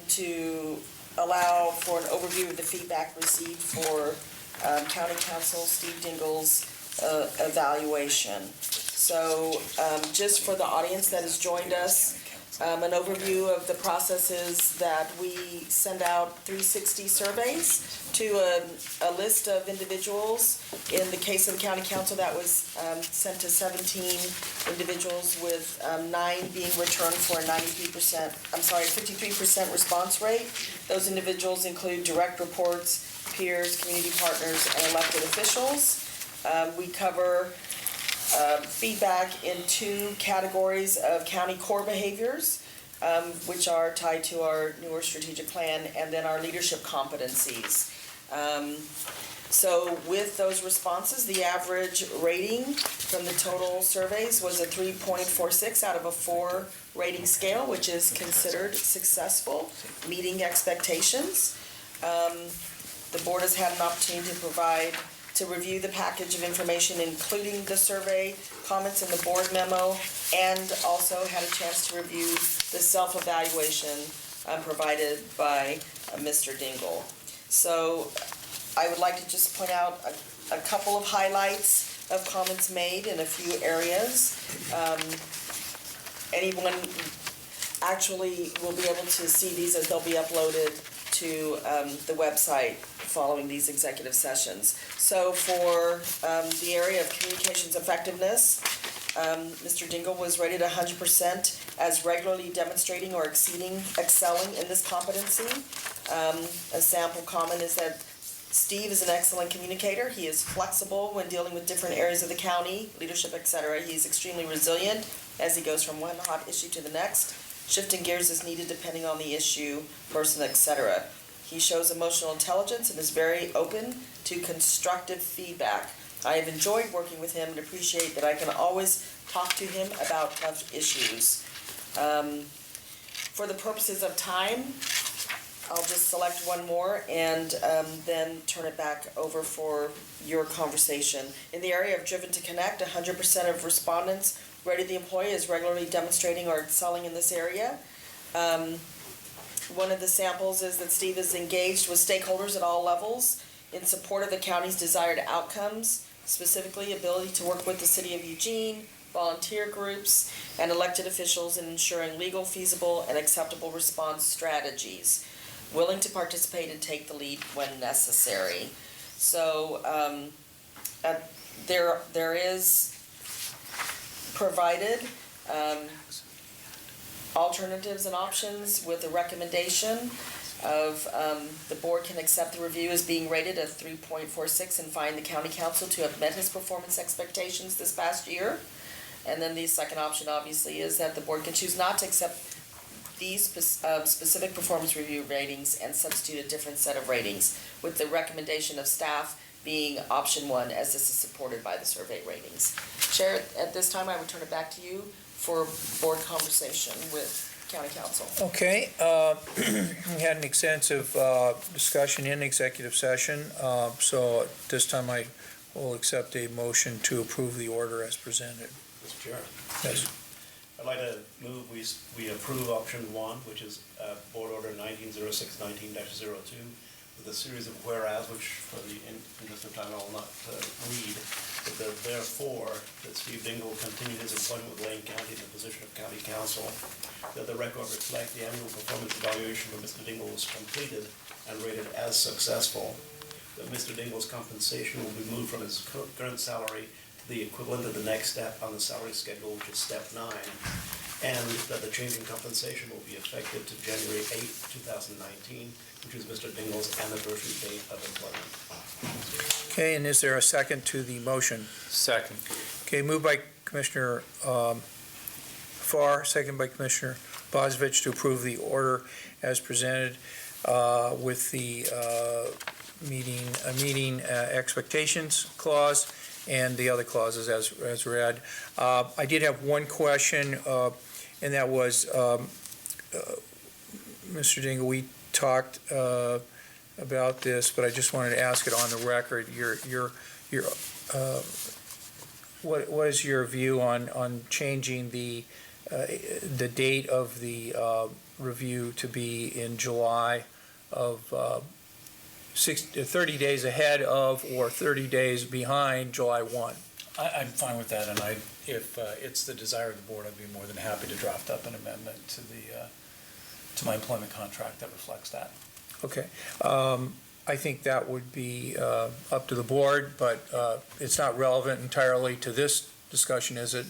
to allow for an overview of the feedback received for County Council Steve Dingle's evaluation. So just for the audience that has joined us, an overview of the processes that we send out 360 surveys to a list of individuals. In the case of the County Council, that was sent to 17 individuals, with 9 being returned for a 53% response rate. Those individuals include direct reports, peers, community partners, and elected officials. We cover feedback in 2 categories of county core behaviors, which are tied to our newer strategic plan, and then our leadership competencies. So with those responses, the average rating from the total surveys was a 3.46 out of a 4 rating scale, which is considered successful, meeting expectations. The board has had an opportunity to review the package of information, including the survey comments in the board memo, and also had a chance to review the self-evaluation provided by Mr. Dingle. So I would like to just point out a couple of highlights of comments made in a few areas. Anyone actually will be able to see these as they'll be uploaded to the website following these executive sessions. So for the area of communications effectiveness, Mr. Dingle was rated 100% as regularly demonstrating or excelling in this competency. A sample comment is that Steve is an excellent communicator. He is flexible when dealing with different areas of the county, leadership, etc. He's extremely resilient as he goes from one hot issue to the next, shifting gears as needed depending on the issue, person, etc. He shows emotional intelligence and is very open to constructive feedback. I have enjoyed working with him and appreciate that I can always talk to him about tough issues. For the purposes of time, I'll just select one more and then turn it back over for your conversation. In the area of Driven to Connect, 100% of respondents rated the employee as regularly demonstrating or excelling in this area. One of the samples is that Steve is engaged with stakeholders at all levels in support of the county's desired outcomes, specifically ability to work with the City of Eugene, volunteer groups, and elected officials in ensuring legal, feasible, and acceptable response strategies, willing to participate and take the lead when necessary. So there is provided alternatives and options with a recommendation of the board can accept the review as being rated at 3.46 and find the county council to have met his performance expectations this past year. And then the second option obviously is that the board can choose not to accept these specific performance review ratings and substitute a different set of ratings, with the recommendation of staff being option 1, as this is supported by the survey ratings. Chair, at this time I would turn it back to you for board conversation with County Council. Okay, we had an extensive discussion in executive session, so at this time I will accept a motion to approve the order as presented. Mr. Chair. Yes. I'd like to move we approve option 1, which is Board Order 1906-19-02, with a series of whereas, which for the interest of time I will not read, but therefore that Steve Dingle continue his employment with Lane County in the position of county council, that the record reflect the annual performance evaluation of Mr. Dingle was completed and rated as successful, that Mr. Dingle's compensation will be moved from his current salary to the equivalent of the next step on the salary schedule, which is step 9, and that the change in compensation will be effective to January 8, 2019, which is Mr. Dingle's anniversary date of employment. Okay, and is there a second to the motion? Second. Okay, moved by Commissioner Farr, second by Commissioner Bozovich to approve the order as presented with the meeting expectations clause and the other clauses as read. I did have one question, and that was, Mr. Dingle, we talked about this, but I just wanted to ask it on the record. What is your view on changing the date of the review to be in July of 30 days ahead of or 30 days behind July 1? I'm fine with that, and if it's the desire of the board, I'd be more than happy to draft up an amendment to my employment contract that reflects that. Okay. I think that would be up to the board, but it's not relevant entirely to this discussion, is it?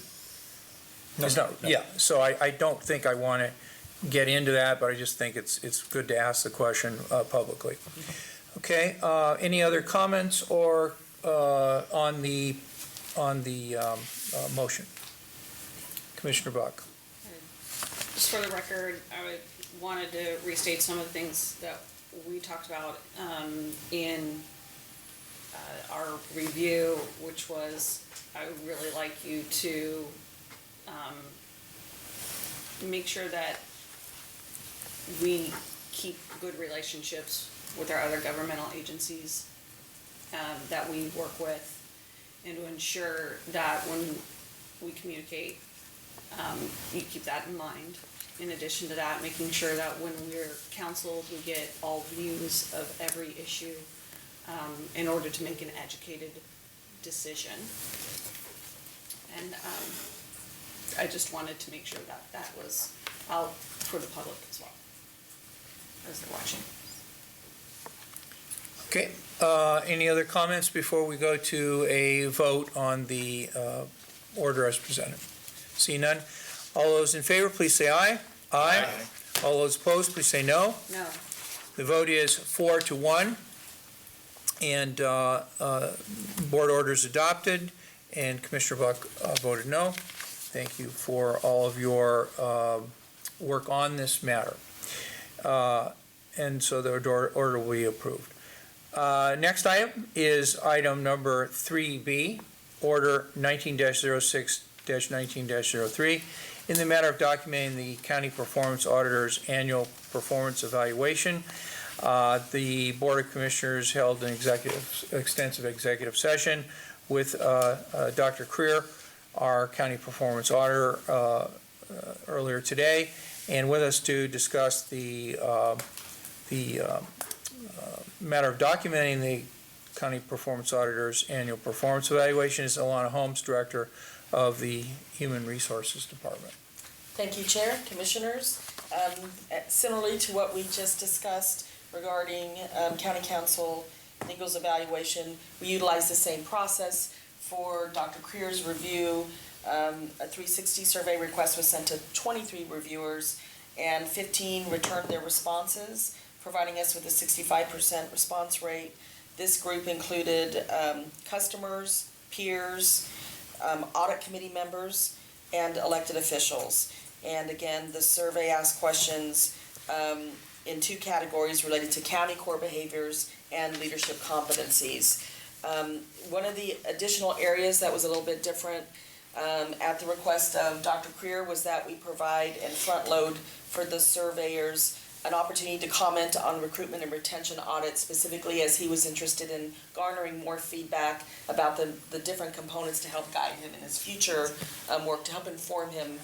No, It's not, no. yeah, so I don't think I want to get into that, but I just think it's good to ask the question publicly. Okay, any other comments or on the motion? Commissioner Buck. Just for the record, wanted to restate some of the things that we talked about in our review, which was I would really like you to make sure that we keep good relationships with our other governmental agencies that we work with, and to ensure that when we communicate, you keep that in mind. In addition to that, making sure that when we're counseled, we get all views of every issue in order to make an educated decision. And I just wanted to make sure that that was out for the public as well, as they're watching. Okay, any other comments before we go to a vote on the order as presented? See none. All those in favor, please say aye. Aye. All those opposed, please say no. No. The vote is 4-1, and board order is adopted, and Commissioner Buck voted no. Thank you for all of your work on this matter. And so the order will be approved. Next item is item number 3B, Order 19-06-19-03, in the matter of documenting the County Performance Auditor's annual performance evaluation. The Board of Commissioners held an extensive executive session with Dr. Creer, our County Performance Auditor, earlier today, and with us to discuss the matter of documenting the County Performance Auditor's annual performance evaluation is Alana Holmes, Director of the Human Resources Department. Thank you, Chair, Commissioners. Similarly to what we just discussed regarding County Council Dingle's evaluation, we utilize the same process for Dr. Creer's review. A 360 survey request was sent to 23 reviewers, and 15 returned their responses, providing us with a 65% response rate. This group included customers, peers, audit committee members, and elected officials. And again, the survey asked questions in 2 categories related to county core behaviors and leadership competencies. One of the additional areas that was a little bit different at the request of Dr. Creer was that we provide and front load for the surveyors an opportunity to comment on recruitment and retention audits, specifically as he was interested in garnering more feedback about the different components to help guide him in his future work, to help inform him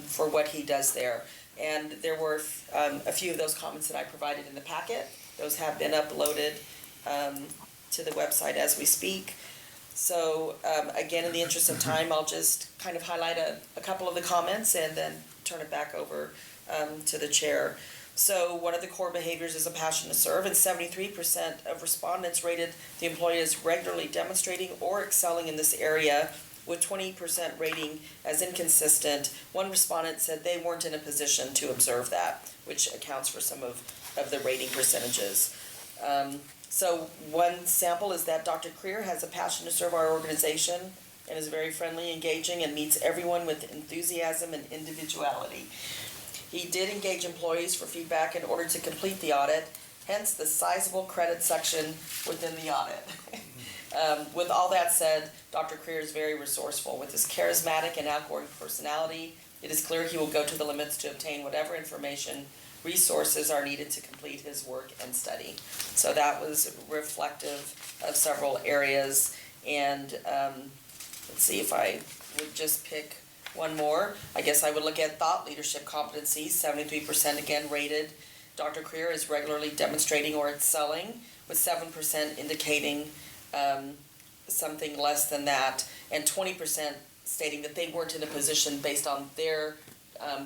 for what he does there. And there were a few of those comments that I provided in the packet. Those have been uploaded to the website as we speak. So again, in the interest of time, I'll just kind of highlight a couple of the comments and then turn it back over to the chair. So one of the core behaviors is a passion to serve, and 73% of respondents rated the employee as regularly demonstrating or excelling in this area, with 20% rating as inconsistent. One respondent said they weren't in a position to observe that, which accounts for some of the rating percentages. So one sample is that Dr. Creer has a passion to serve our organization and is very friendly, engaging, and meets everyone with enthusiasm and individuality. He did engage employees for feedback in order to complete the audit, hence the sizable credit section within the audit. With all that said, Dr. Creer is very resourceful. With his charismatic and outgoing personality, it is clear he will go to the limits to obtain whatever information, resources are needed to complete his work and study. So that was reflective of several areas. And let's see if I would just pick one more. I guess I would look at thought leadership competencies. 73% again rated Dr. Creer is regularly demonstrating or excelling, with 7% indicating something less than that, and 20% stating that they weren't in a position based on their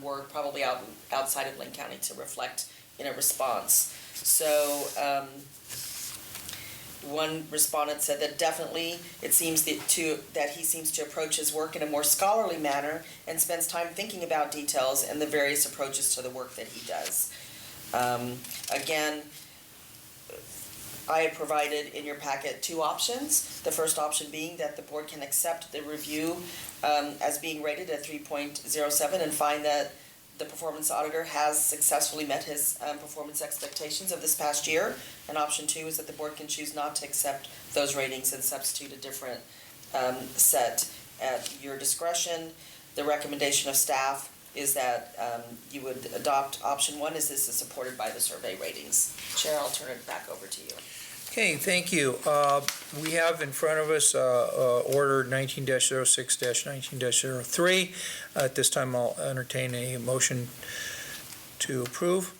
work, probably outside of Lane County, to reflect in a response. So one respondent said that definitely it seems that he seems to approach his work in a more scholarly manner and spends time thinking about details and the various approaches to the work that he does. Again, I have provided in your packet two options. The first option being that the board can accept the review as being rated at 3.07 and find that the performance auditor has successfully met his performance expectations of this past year. And option two is that the board can choose not to accept those ratings and substitute a different set at your discretion. The recommendation of staff is that you would adopt option one, as this is supported by the survey ratings. Chair, I'll turn it back over to you. Okay, thank you. We have in front of us Order 19-06-19-03. At this time, I'll entertain a motion to approve.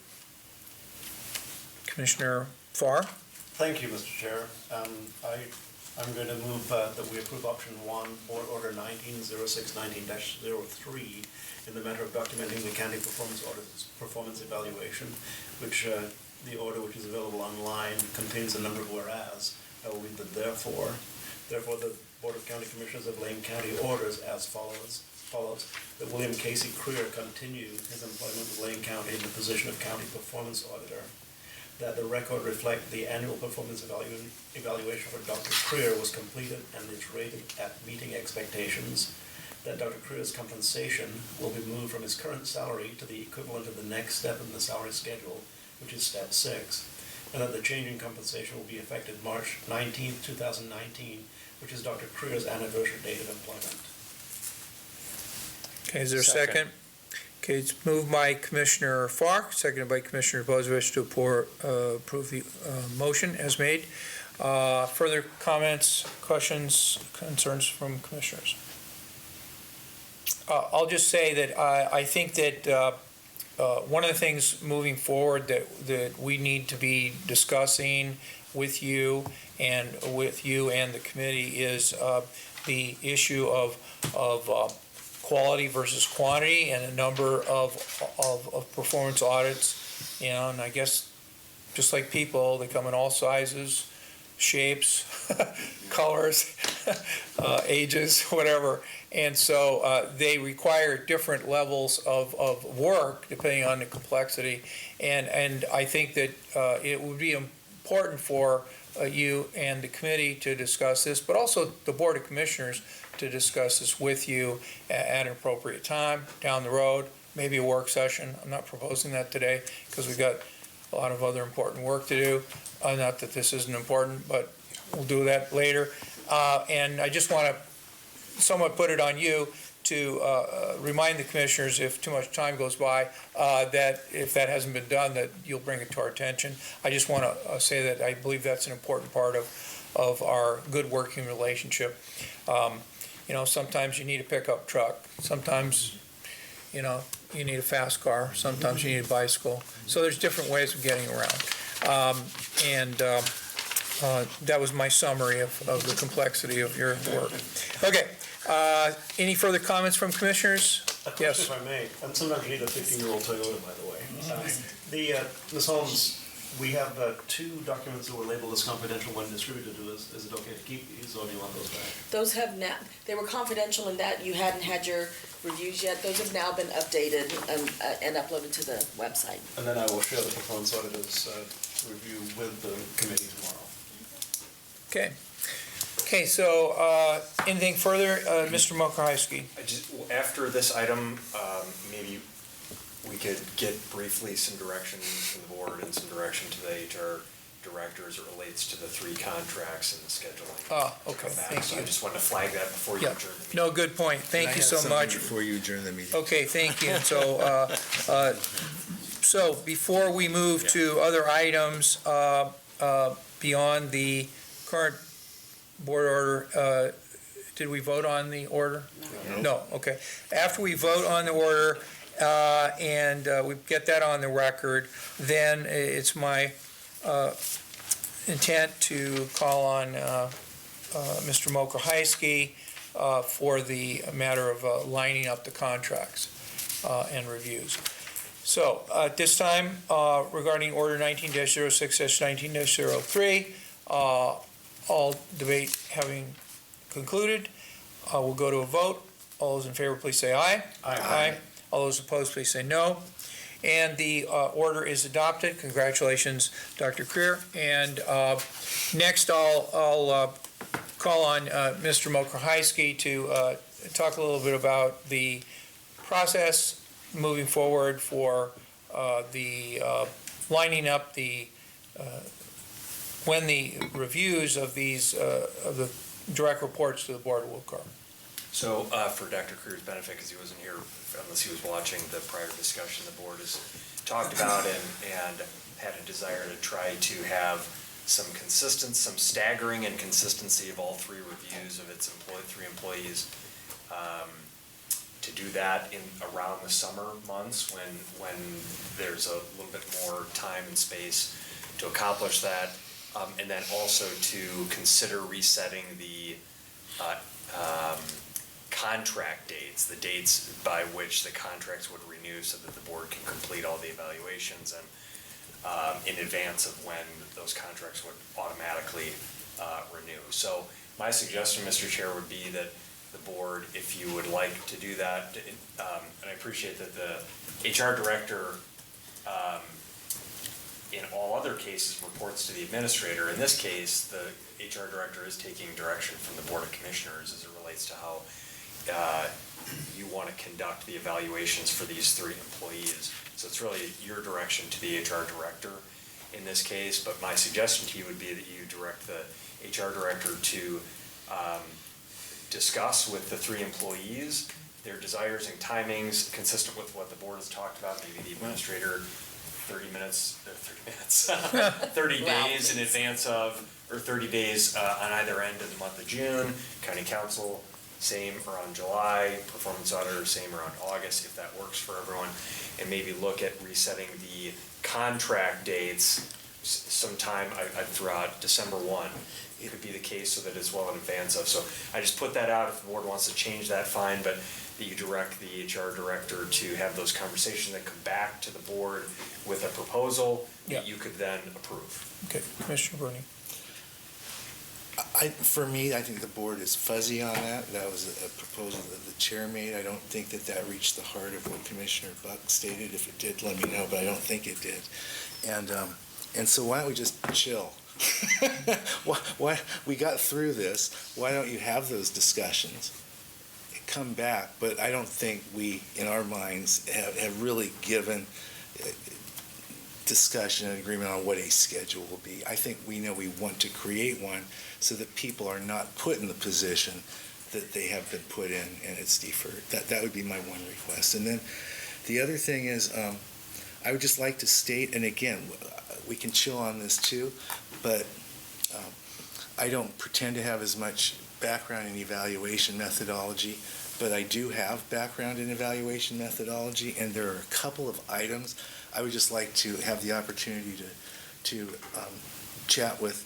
Commissioner Farr? Thank you, Mr. Chair. I'm going to move that we approve option one, Board Order 19-06-19-03, in the matter of documenting the county performance auditor's performance evaluation, which the order, which is available online, contains a number of whereas. I will read the therefore. Therefore, the Board of County Commissioners of Lane County orders as follows, that William Casey Creer continue his employment with Lane County in the position of County Performance Auditor, that the record reflect the annual performance evaluation for Dr. Creer was completed and is rated at meeting expectations, that Dr. Creer's compensation will be moved from his current salary to the equivalent of the next step in the salary schedule, which is step 6, and that the change in compensation will be effective March 19, 2019, which is Dr. Creer's anniversary date of employment. Okay, is there a second? Okay, it's moved by Commissioner Farr, seconded by Commissioner Bozievich to approve the motion as made. Further comments, questions, concerns from commissioners? I'll just say that I think that one of the things moving forward that we need to be discussing with you and the committee is the issue of quality versus quantity and a number of performance audits. And I guess just like people, they come in all sizes, shapes, colors, ages, whatever. And so they require different levels of work depending on the complexity. And I think that it would be important for you and the committee to discuss this, but also the Board of Commissioners to discuss this with you at an appropriate time down the road, maybe a work session. I'm not proposing that today because we've got a lot of other important work to do. Not that this isn't important, but we'll do that later. And I just want to somewhat put it on you to remind the commissioners, if too much time goes by, that if that hasn't been done, that you'll bring it to our attention. I just want to say that I believe that's an important part of our good working relationship. Sometimes you need a pickup truck. Sometimes, you need a fast car. Sometimes you need a bicycle. So there's different ways of getting around. And that was my summary of the complexity of your work. Okay, any further comments from commissioners? A question, Yes. if I may. Sometimes you need a 15-year-old Toyota, by the way. Ms. Holmes, we have two documents that were labeled as confidential when distributed to us. Is it okay to keep these, or do you want those back? Those have now, they were confidential in that you hadn't had your reviews yet. Those have now been updated and uploaded to the website. And then I will share the proposed auditor's review with the committee tomorrow. Okay. Okay, so anything further, Mr. Mokrowski? After this item, maybe we could get briefly some direction from the board and some direction to the HR director as it relates to the 3 contracts and the scheduling. Okay, Come back. thank So you. I just wanted to flag that before you Yeah, adjourn the meeting. no, good point. Thank you so much. Before you adjourn the meeting. Okay, thank you. So before we move to other items beyond the current board order, did we vote on the order? No, okay. After we vote on the order and we get that on the record, then it's my intent to call on Mr. Mokrowski for the matter of lining up the contracts and reviews. So at this time, regarding Order 19-06-19-03, all debate having concluded, we'll go to a vote. All those in favor, please say aye. Aye. All those opposed, please say no. And the order is adopted. Congratulations, Dr. Creer. And next, I'll call on Mr. Mokrowski to talk a little bit about the process moving forward for the lining up the when the reviews of these of the direct reports to the board will occur. So for Dr. Creer's benefit, because he wasn't here unless he was watching the prior discussion, the board has talked about and had a desire to try to have some staggering and consistency of all 3 reviews of its 3 employees. To do that in around the summer months when there's a little bit more time and space to accomplish that, and then also to consider resetting the contract dates, the dates by which the contracts would renew so that the board can complete all the evaluations and in advance of when those contracts would automatically renew. So my suggestion, Mr. Chair, would be that the board, if you would like to do that, and I appreciate that the HR director in all other cases reports to the administrator. In this case, the HR director is taking direction from the Board of Commissioners as it relates to how you want to conduct the evaluations for these 3 employees. So it's really your direction to the HR director in this case, but my suggestion to you would be that you direct the HR director to discuss with the 3 employees their desires and timings consistent with what the board has talked about, maybe the administrator 30 days in advance of, or 30 days on either end of the month of June, county council, same around July, performance auditor, same around August, if that works for everyone, and maybe look at resetting the contract dates sometime, I threw out December 1. It could be the case so that it's well in advance of. So I just put that out. If the board wants to change that, fine, but that you direct the HR director to have those conversations that come back to the board with a proposal that you could then approve. Okay, Commissioner Bruni. For me, I think the board is fuzzy on that. That was a proposal that the chair made. I don't think that reached the heart of what Commissioner Buck stated. If it did, let me know, but I don't think it did. And so why don't we just chill? Why we got through this? Why don't you have those discussions? Come back, but I don't think we, in our minds, have really given discussion and agreement on what a schedule will be. I think we know we want to create one so that people are not put in the position that they have been put in and it's deferred. That would be my one request. And then the other thing is, I would just like to state, and again, we can chill on this too, but I don't pretend to have as much background in evaluation methodology, but I do have background in evaluation methodology, and there are a couple of items I would just like to have the opportunity to chat with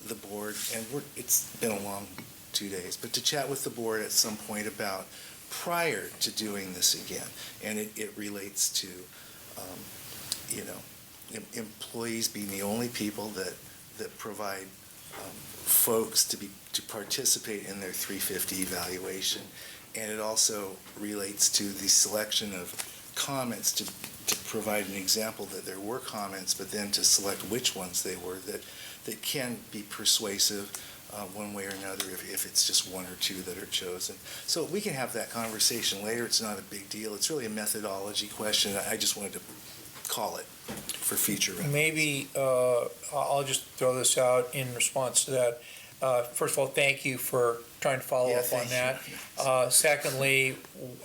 the board, and it's been a long 2 days, but to chat with the board at some point about prior to doing this again. And it relates to, employees being the only people that provide folks to participate in their 350 evaluation. And it also relates to the selection of comments to provide an example that there were comments, but then to select which ones they were that can be persuasive one way or another if it's just one or two that are chosen. So we can have that conversation later. It's not a big deal. It's really a methodology question. I just wanted to call it for future reference. Maybe, I'll just throw this out in response to that. First of all, thank you for trying to follow up on that. Secondly,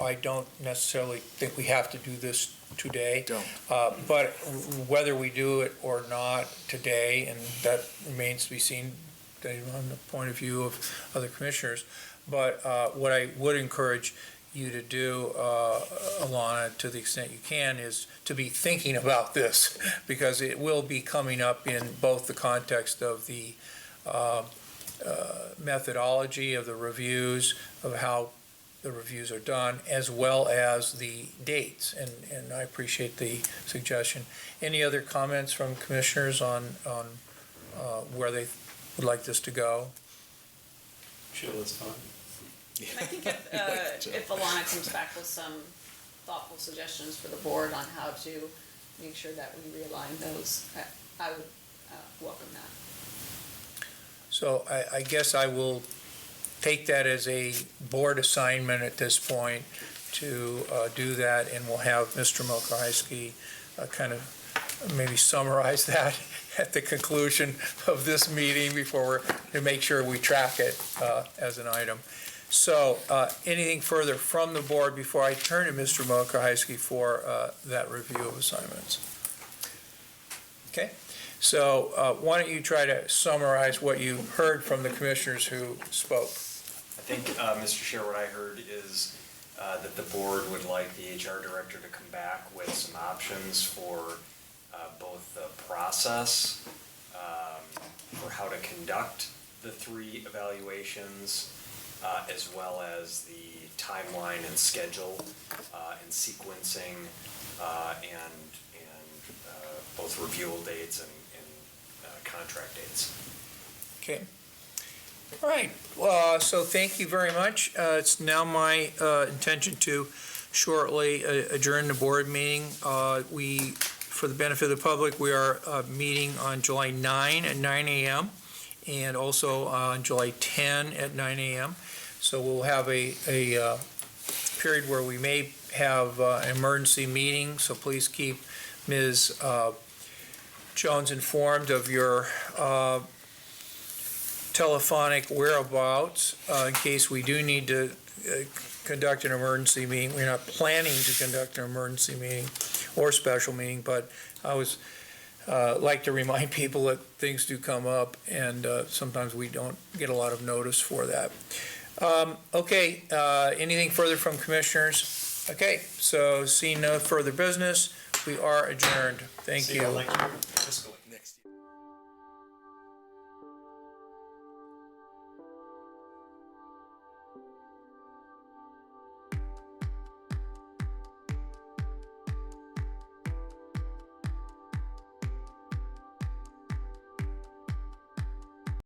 I don't necessarily think we have to do this today. But whether we do it or not today, and that remains to be seen on the point of view of other commissioners. But what I would encourage you to do, Alana, to the extent you can, is to be thinking about this, because it will be coming up in both the context of the methodology of the reviews, of how the reviews are done, as well as the dates, and I appreciate the suggestion. Any other comments from commissioners on where they would like this to go? Sure, that's fine. I think if Alana comes back with some thoughtful suggestions for the board on how to make sure that we realign those, I would welcome that. So I guess I will take that as a board assignment at this point to do that, and we'll have Mr. Milkowski kind of maybe summarize that at the conclusion of this meeting to make sure we track it as an item. So anything further from the board before I turn to Mr. Milkowski for that review of assignments? Okay. So why don't you try to summarize what you heard from the commissioners who spoke? I think, Mr. Chair, what I heard is that the board would like the HR director to come back with some options for both the process for how to conduct the 3 evaluations, as well as the timeline and schedule and sequencing and both reviewal dates and contract dates. Okay. All right. So thank you very much. It's now my intention to shortly adjourn the board meeting. For the benefit of the public, we are meeting on July 9 at 9 a.m. and also on July 10 at 9 a.m. So we'll have a period where we may have an emergency meeting, so please keep Ms. Jones informed of your telephonic whereabouts in case we do need to conduct an emergency meeting. We're not planning to conduct an emergency meeting or special meeting, but I always like to remind people that things do come up, and sometimes we don't get a lot of notice for that. Okay, anything further from commissioners? Okay, so seeing no further business, we are adjourned. Thank you. See you all next year fiscally.